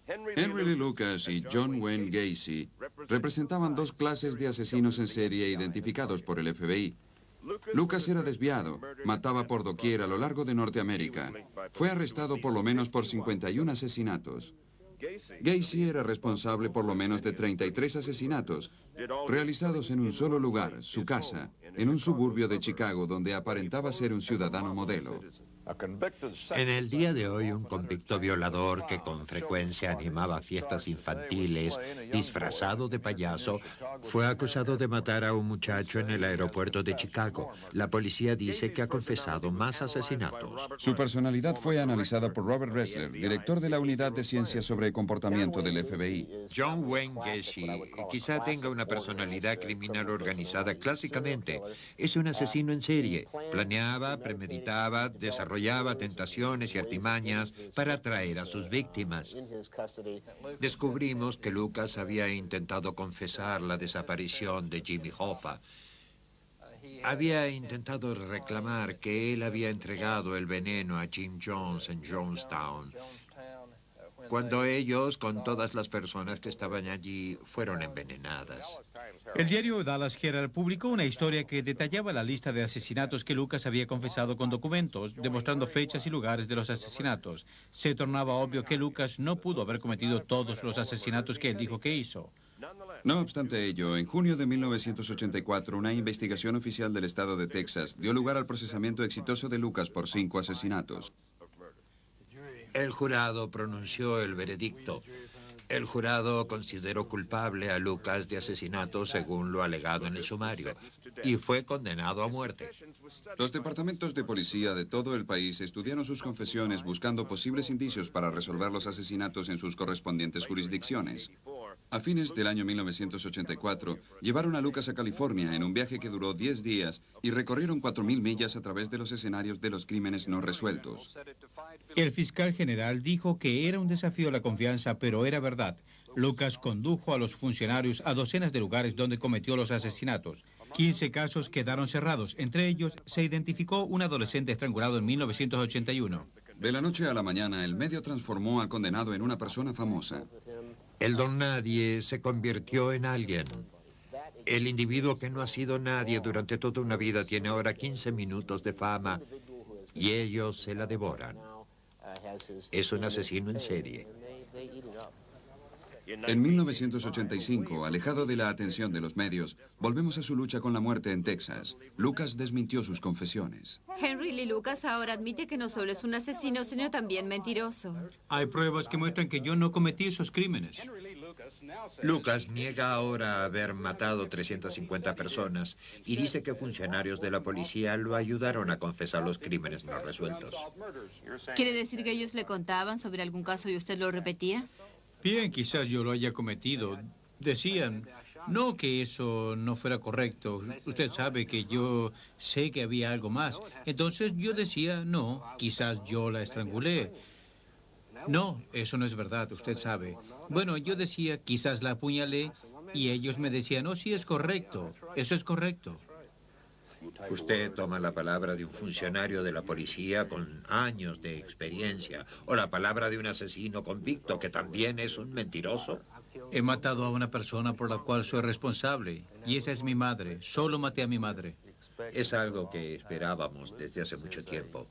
Henry Lee Lucas y John Wayne Gacy representaban 2 clases de asesinos en serie identificados por el FBI. Lucas era desviado, mataba por doquier a lo largo de Norteamérica. Fue arrestado por lo menos por 51 asesinatos. Gacy era responsable por lo menos de 33 asesinatos, realizados en un solo lugar, su casa, en un suburbio de Chicago donde aparentaba ser un ciudadano modelo. En el día de hoy, un convicto violador que con frecuencia animaba fiestas infantiles disfrazado de payaso fue acusado de matar a un muchacho en el aeropuerto de Chicago. La policía dice que ha confesado más asesinatos. Su personalidad fue analizada por Robert Ressler, director de la Unidad de Ciencias sobre Comportamiento del FBI. John Wayne Gacy quizá tenga una personalidad criminal organizada clásicamente. Es un asesino en serie. Planeaba, premeditaba, desarrollaba tentaciones y artimañas para atraer a sus víctimas. Descubrimos que Lucas había intentado confesar la desaparición de Jimmy Hoffa. Había intentado reclamar que él había entregado el veneno a Jim Jones en Jonestown, cuando ellos, con todas las personas que estaban allí, fueron envenenadas. El diario Dallas Herald publicó una historia que detallaba la lista de asesinatos que Lucas había confesado con documentos, demostrando fechas y lugares de los asesinatos. Se tornaba obvio que Lucas no pudo haber cometido todos los asesinatos que él dijo que hizo. No obstante ello, en junio de 1984, una investigación oficial del estado de Texas dio lugar al procesamiento exitoso de Lucas por 5 asesinatos. El jurado pronunció el veredicto. El jurado consideró culpable a Lucas de asesinato según lo alegado en el sumario y fue condenado a muerte. Los departamentos de policía de todo el país estudiaron sus confesiones buscando posibles indicios para resolver los asesinatos en sus correspondientes jurisdicciones. A fines del año 1984, llevaron a Lucas a California en un viaje que duró 10 días y recorrieron 4.000 millas a través de los escenarios de los crímenes no resueltos. El fiscal general dijo que era un desafío a la confianza, pero era verdad. Lucas condujo a los funcionarios a docenas de lugares donde cometió los asesinatos. 15 casos quedaron cerrados. Entre ellos, se identificó un adolescente estrangulado en 1981. De la noche a la mañana, el medio transformó al condenado en una persona famosa. El don nadie se convirtió en alguien. El individuo que no ha sido nadie durante toda una vida tiene ahora 15 minutos de fama y ellos se la devoran. Es un asesino en serie. En 1985, alejado de la atención de los medios, volvemos a su lucha con la muerte en Texas. Lucas desmintió sus confesiones. Henry Lee Lucas ahora admite que no solo es un asesino, sino también mentiroso. Hay pruebas que muestran que yo no cometí esos crímenes. Lucas niega ahora haber matado 350 personas y dice que funcionarios de la policía lo ayudaron a confesar los crímenes no resueltos. ¿Quiere decir que ellos le contaban sobre algún caso y usted lo repetía? Bien, quizás yo lo haya cometido. Decían, no que eso no fuera correcto. Usted sabe que yo sé que había algo más. Entonces yo decía, no, quizás yo la estrangulé. No, eso no es verdad, usted sabe. Bueno, yo decía, quizás la apuñalé, y ellos me decían, no, sí es correcto, eso es correcto. Usted toma la palabra de un funcionario de la policía con años de experiencia, o la palabra de un asesino convicto que también es un mentiroso. He matado a una persona por la cual soy responsable, y esa es mi madre. Solo maté a mi madre. Es algo que esperábamos desde hace mucho tiempo.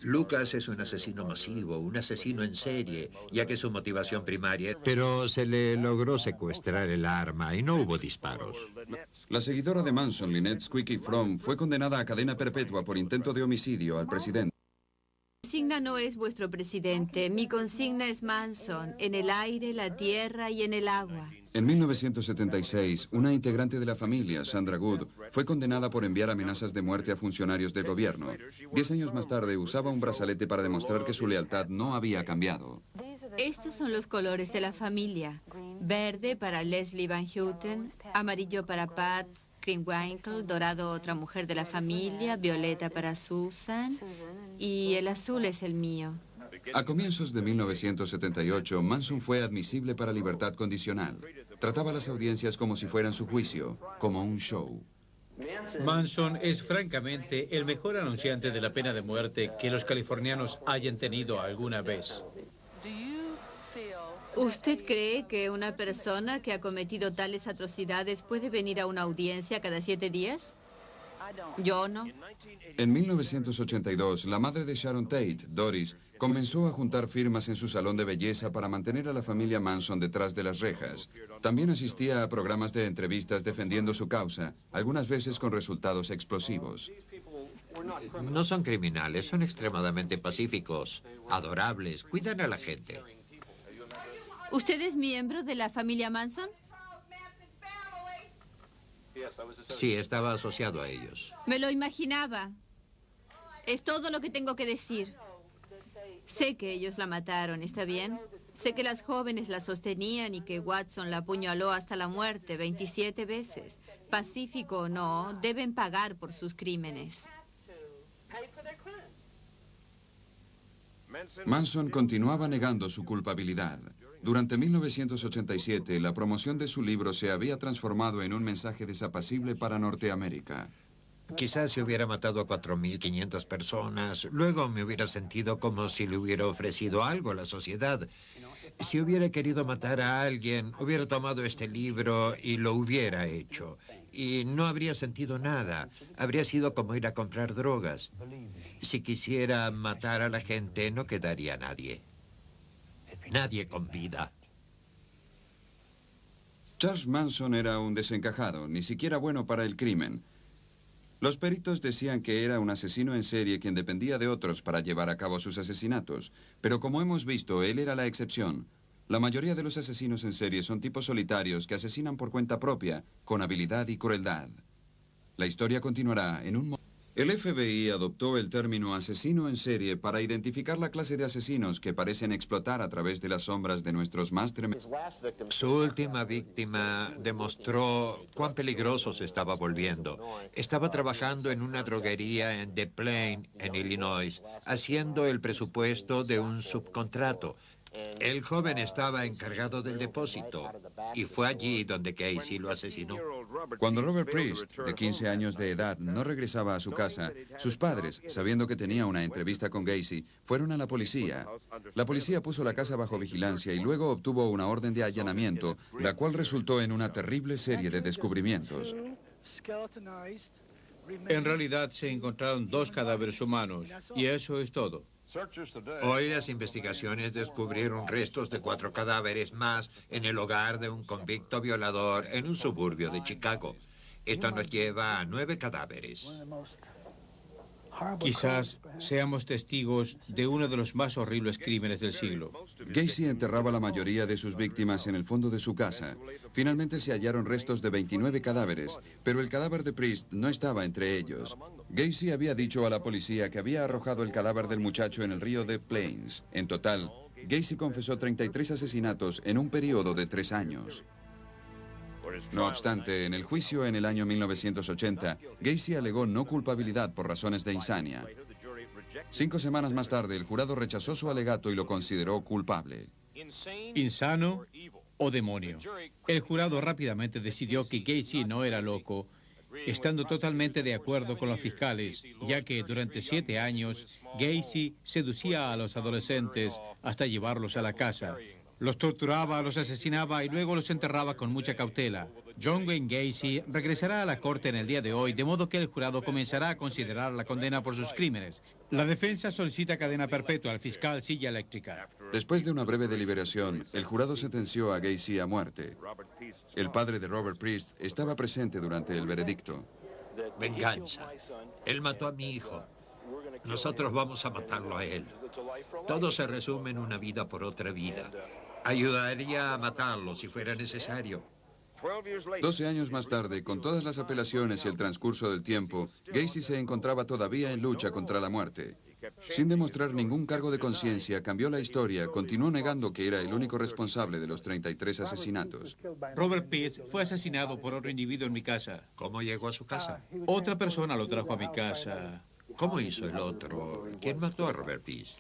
Lucas es un asesino masivo, un asesino en serie, ya que su motivación primaria... Pero se le logró secuestrar el arma y no hubo disparos. La seguidora de Manson, Lynette Squeaky Fromm, fue condenada a cadena perpetua por intento de homicidio al presidente. Mi consigna no es vuestro presidente. Mi consigna es Manson, en el aire, la tierra y en el agua. En 1976, una integrante de la familia, Sandra Good, fue condenada por enviar amenazas de muerte a funcionarios del gobierno. 10 años más tarde, usaba un brazalete para demostrar que su lealtad no había cambiado. Estos son los colores de la familia. Verde para Leslie Van Houten, amarillo para Pat Krenwinkel, dorado otra mujer de la familia, violeta para Susan y el azul es el mío. A comienzos de 1978, Manson fue admisible para libertad condicional. Trataba las audiencias como si fueran su juicio, como un show. Manson es francamente el mejor anunciante de la pena de muerte que los californianos hayan tenido alguna vez. ¿Usted cree que una persona que ha cometido tales atrocidades puede venir a una audiencia cada 7 días? Yo no. En 1982, la madre de Sharon Tate, Doris, comenzó a juntar firmas en su salón de belleza para mantener a la familia Manson detrás de las rejas. También asistía a programas de entrevistas defendiendo su causa, algunas veces con resultados explosivos. No son criminales, son extremadamente pacíficos, adorables, cuidan a la gente. ¿Usted es miembro de la familia Manson? Sí, estaba asociado a ellos. Me lo imaginaba. Es todo lo que tengo que decir. Sé que ellos la mataron, ¿está bien? Sé que las jóvenes la sostenían y que Watson la apuñaló hasta la muerte 27 veces. Pacífico o no, deben pagar por sus crímenes. Manson continuaba negando su culpabilidad. Durante 1987, la promoción de su libro se había transformado en un mensaje desapacible para Norteamérica. Quizás si hubiera matado a 4.500 personas, luego me hubiera sentido como si le hubiera ofrecido algo a la sociedad. Si hubiera querido matar a alguien, hubiera tomado este libro y lo hubiera hecho. Y no habría sentido nada. Habría sido como ir a comprar drogas. Si quisiera matar a la gente, no quedaría nadie. Nadie con vida. Charles Manson era un desencajado, ni siquiera bueno para el crimen. Los peritos decían que era un asesino en serie quien dependía de otros para llevar a cabo sus asesinatos. Pero como hemos visto, él era la excepción. La mayoría de los asesinos en serie son tipos solitarios que asesinan por cuenta propia, con habilidad y crueldad. La historia continuará en un momento. El FBI adoptó el término asesino en serie para identificar la clase de asesinos que parecen explotar a través de las sombras de nuestros más tremendos. Su última víctima demostró cuán peligroso se estaba volviendo. Estaba trabajando en una droguería en Des Plaines, en Illinois, haciendo el presupuesto de un subcontrato. El joven estaba encargado del depósito y fue allí donde Gacy lo asesinó. Cuando Robert Priest, de 15 años de edad, no regresaba a su casa, sus padres, sabiendo que tenía una entrevista con Gacy, fueron a la policía. La policía puso la casa bajo vigilancia y luego obtuvo una orden de allanamiento, la cual resultó en una terrible serie de descubrimientos. En realidad se encontraron 2 cadáveres humanos y eso es todo. Hoy las investigaciones descubrieron restos de 4 cadáveres más en el hogar de un convicto violador en un suburbio de Chicago. Esto nos lleva a 9 cadáveres. Quizás seamos testigos de uno de los más horribles crímenes del siglo. Gacy enterraba la mayoría de sus víctimas en el fondo de su casa. Finalmente se hallaron restos de 29 cadáveres, pero el cadáver de Priest no estaba entre ellos. Gacy había dicho a la policía que había arrojado el cadáver del muchacho en el río de Plains. En total, Gacy confesó 33 asesinatos en un periodo de 3 años. No obstante, en el juicio en el año 1980, Gacy alegó no culpabilidad por razones de insania. 5 semanas más tarde, el jurado rechazó su alegato y lo consideró culpable. ¿Insano o demonio? El jurado rápidamente decidió que Gacy no era loco, estando totalmente de acuerdo con los fiscales, ya que durante 7 años Gacy seducía a los adolescentes hasta llevarlos a la casa. Los torturaba, los asesinaba y luego los enterraba con mucha cautela. John Wayne Gacy regresará a la corte en el día de hoy, de modo que el jurado comenzará a considerar la condena por sus crímenes. La defensa solicita cadena perpetua al fiscal Silla Eléctrica. Después de una breve deliberación, el jurado sentenció a Gacy a muerte. El padre de Robert Priest estaba presente durante el veredicto. Venganza. Él mató a mi hijo. Nosotros vamos a matarlo a él. Todo se resume en una vida por otra vida. Ayudaría a matarlo si fuera necesario. 12 años más tarde, con todas las apelaciones y el transcurso del tiempo, Gacy se encontraba todavía en lucha contra la muerte. Sin demostrar ningún cargo de conciencia, cambió la historia, continuó negando que era el único responsable de los 33 asesinatos. Robert Pease fue asesinado por otro individuo en mi casa. ¿Cómo llegó a su casa? Otra persona lo trajo a mi casa. ¿Cómo hizo el otro? ¿Quién mató a Robert Pease?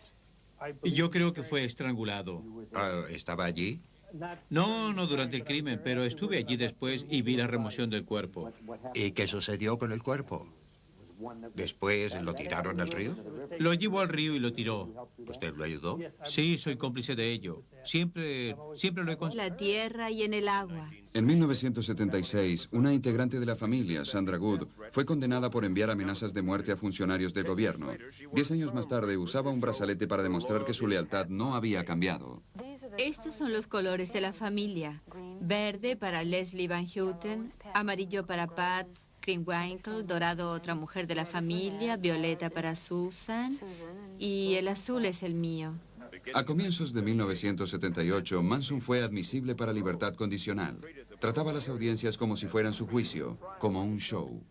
Y yo creo que fue estrangulado. ¿Estaba allí? No durante el crimen, pero estuve allí después y vi la remoción del cuerpo. ¿Y qué sucedió con el cuerpo? ¿Después lo tiraron al río? Lo llevó al río y lo tiró. ¿Usted lo ayudó? Sí, soy cómplice de ello. Siempre lo he considerado. La tierra y en el agua. En 1976, una integrante de la familia, Sandra Good, fue condenada por enviar amenazas de muerte a funcionarios del gobierno. 10 años más tarde, usaba un brazalete para demostrar que su lealtad no había cambiado. Estos son los colores de la familia. Verde para Leslie Van Houten, amarillo para Pat, Krinwinkle, dorado otra mujer de la familia, violeta para Susan, y el azul es el mío. A comienzos de 1978, Manson fue admisible para libertad condicional. Trataba a las audiencias como si fueran su juicio, como un show.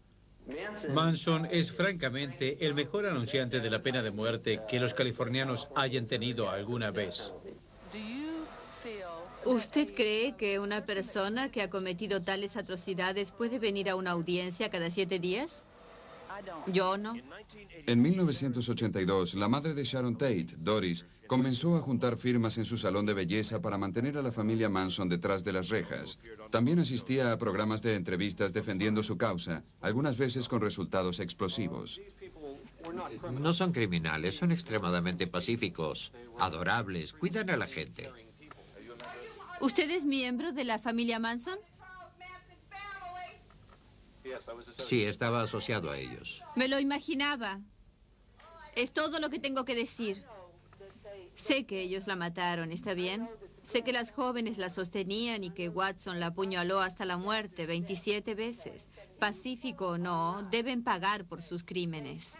Manson es francamente el mejor anunciante de la pena de muerte que los californianos hayan tenido alguna vez. ¿Usted cree que una persona que ha cometido tales atrocidades puede venir a una audiencia cada 7 días? Yo no. En 1982, la madre de Sharon Tate, Doris, comenzó a juntar firmas en su salón de belleza para mantener a la familia Manson detrás de las rejas. También asistía a programas de entrevistas defendiendo su causa, algunas veces con resultados explosivos. No son criminales, son extremadamente pacíficos, adorables, cuidan a la gente. ¿Usted es miembro de la familia Manson? Sí, estaba asociado a ellos. Me lo imaginaba. Es todo lo que tengo que decir. Sé que ellos la mataron, ¿está bien? Sé que las jóvenes la sostenían y que Watson la apuñaló hasta la muerte 27 veces. Pacífico o no, deben pagar por sus crímenes.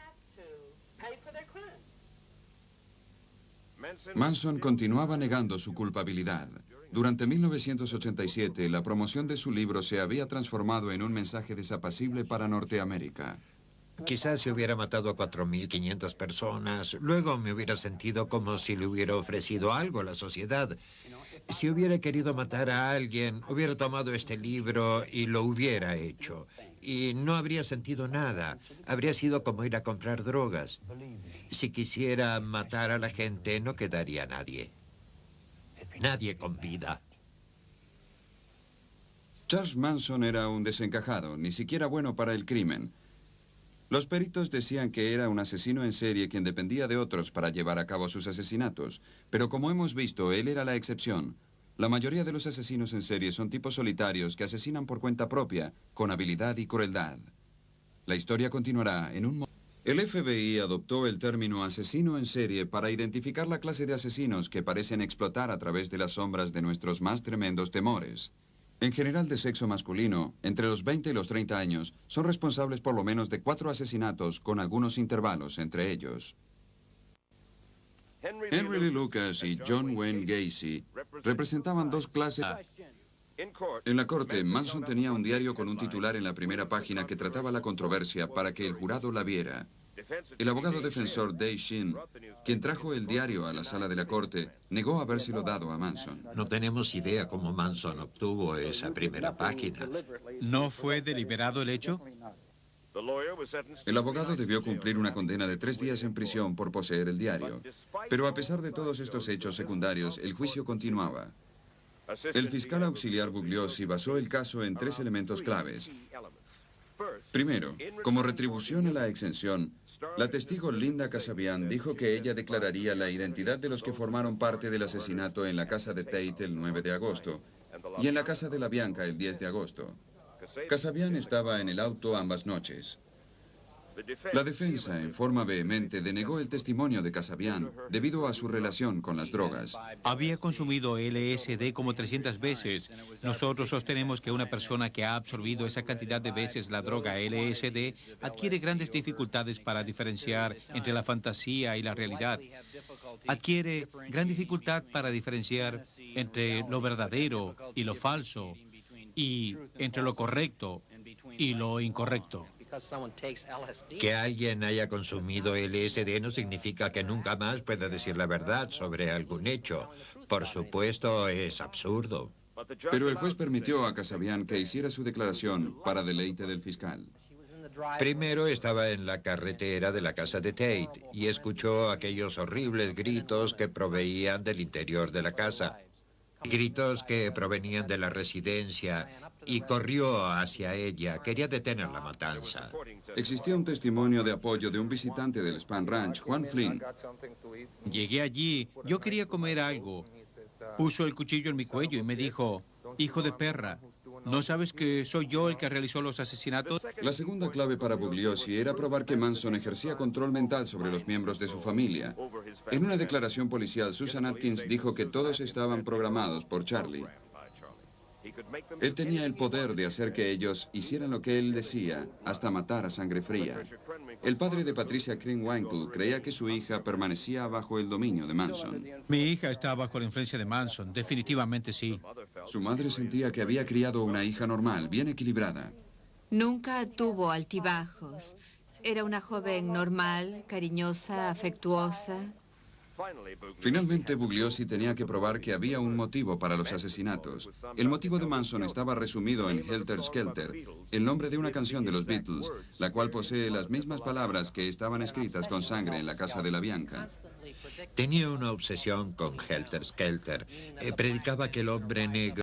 Manson continuaba negando su culpabilidad. Durante 1987, la promoción de su libro se había transformado en un mensaje desapacible para Norteamérica. Quizás si hubiera matado a 4.500 personas, luego me hubiera sentido como si le hubiera ofrecido algo a la sociedad. Si hubiera querido matar a alguien, hubiera tomado este libro y lo hubiera hecho. Y no habría sentido nada. Habría sido como ir a comprar drogas. Si quisiera matar a la gente, no quedaría nadie. Nadie con vida. Charles Manson era un desencajado, ni siquiera bueno para el crimen. Los peritos decían que era un asesino en serie quien dependía de otros para llevar a cabo sus asesinatos. Pero como hemos visto, él era la excepción. La mayoría de los asesinos en serie son tipos solitarios que asesinan por cuenta propia, con habilidad y crueldad. La historia continuará en un momento. El FBI adoptó el término asesino en serie para identificar la clase de asesinos que parecen explotar a través de las sombras de nuestros más tremendos temores. En general de sexo masculino, entre los 20 y los 30 años, son responsables por lo menos de 4 asesinatos con algunos intervalos entre ellos. Henry Lee Lucas y John Wayne Gacy representaban dos clases. En la corte, Manson tenía un diario con un titular en la primera página que trataba la controversia para que el jurado la viera. El abogado defensor Dave Sheen, quien trajo el diario a la sala de la corte, negó habérselo dado a Manson. No tenemos idea cómo Manson obtuvo esa primera página. ¿No fue deliberado el hecho? El abogado debió cumplir una condena de 3 días en prisión por poseer el diario. Pero a pesar de todos estos hechos secundarios, el juicio continuaba. El fiscal auxiliar Bugliosi basó el caso en 3 elementos claves. Primero, como retribución a la exención, la testigo Linda Kasabian dijo que ella declararía la identidad de los que formaron parte del asesinato en la casa de Tate el 9 de agosto y en la casa de la Bianca el 10 de agosto. Kasabian estaba en el auto ambas noches. La defensa, en forma vehemente, denegó el testimonio de Kasabian debido a su relación con las drogas. Había consumido LSD como 300 veces. Nosotros sostenemos que una persona que ha absorbido esa cantidad de veces la droga LSD adquiere grandes dificultades para diferenciar entre la fantasía y la realidad. Adquiere gran dificultad para diferenciar entre lo verdadero y lo falso, y entre lo correcto y lo incorrecto. Que alguien haya consumido LSD no significa que nunca más pueda decir la verdad sobre algún hecho. Por supuesto, es absurdo. Pero el juez permitió a Kasabian que hiciera su declaración para deleite del fiscal. Primero estaba en la carretera de la casa de Tate y escuchó aquellos horribles gritos que provenían del interior de la casa. Gritos que provenían de la residencia, y corrió hacia ella. Quería detener la matanza. Existía un testimonio de apoyo de un visitante del Spahn Ranch, Juan Flynn. Llegué allí, yo quería comer algo. Puso el cuchillo en mi cuello y me dijo, hijo de perra, ¿no sabes que soy yo el que realizó los asesinatos? La segunda clave para Bugliosi era probar que Manson ejercía control mental sobre los miembros de su familia. En una declaración policial, Susan Atkins dijo que todos estaban programados por Charlie. Él tenía el poder de hacer que ellos hicieran lo que él decía, hasta matar a sangre fría. El padre de Patricia Krenwinkel creía que su hija permanecía bajo el dominio de Manson. Mi hija está bajo la influencia de Manson, definitivamente sí. Su madre sentía que había criado una hija normal, bien equilibrada. Nunca tuvo altibajos. Era una joven normal, cariñosa, afectuosa. Finalmente, Bugliosi tenía que probar que había un motivo para los asesinatos. El motivo de Manson estaba resumido en Helter Skelter, el nombre de una canción de los Beatles, la cual posee las mismas palabras que estaban escritas con sangre en la casa de la Bianca. Tenía una obsesión con Helter Skelter. Predicaba que el hombre negro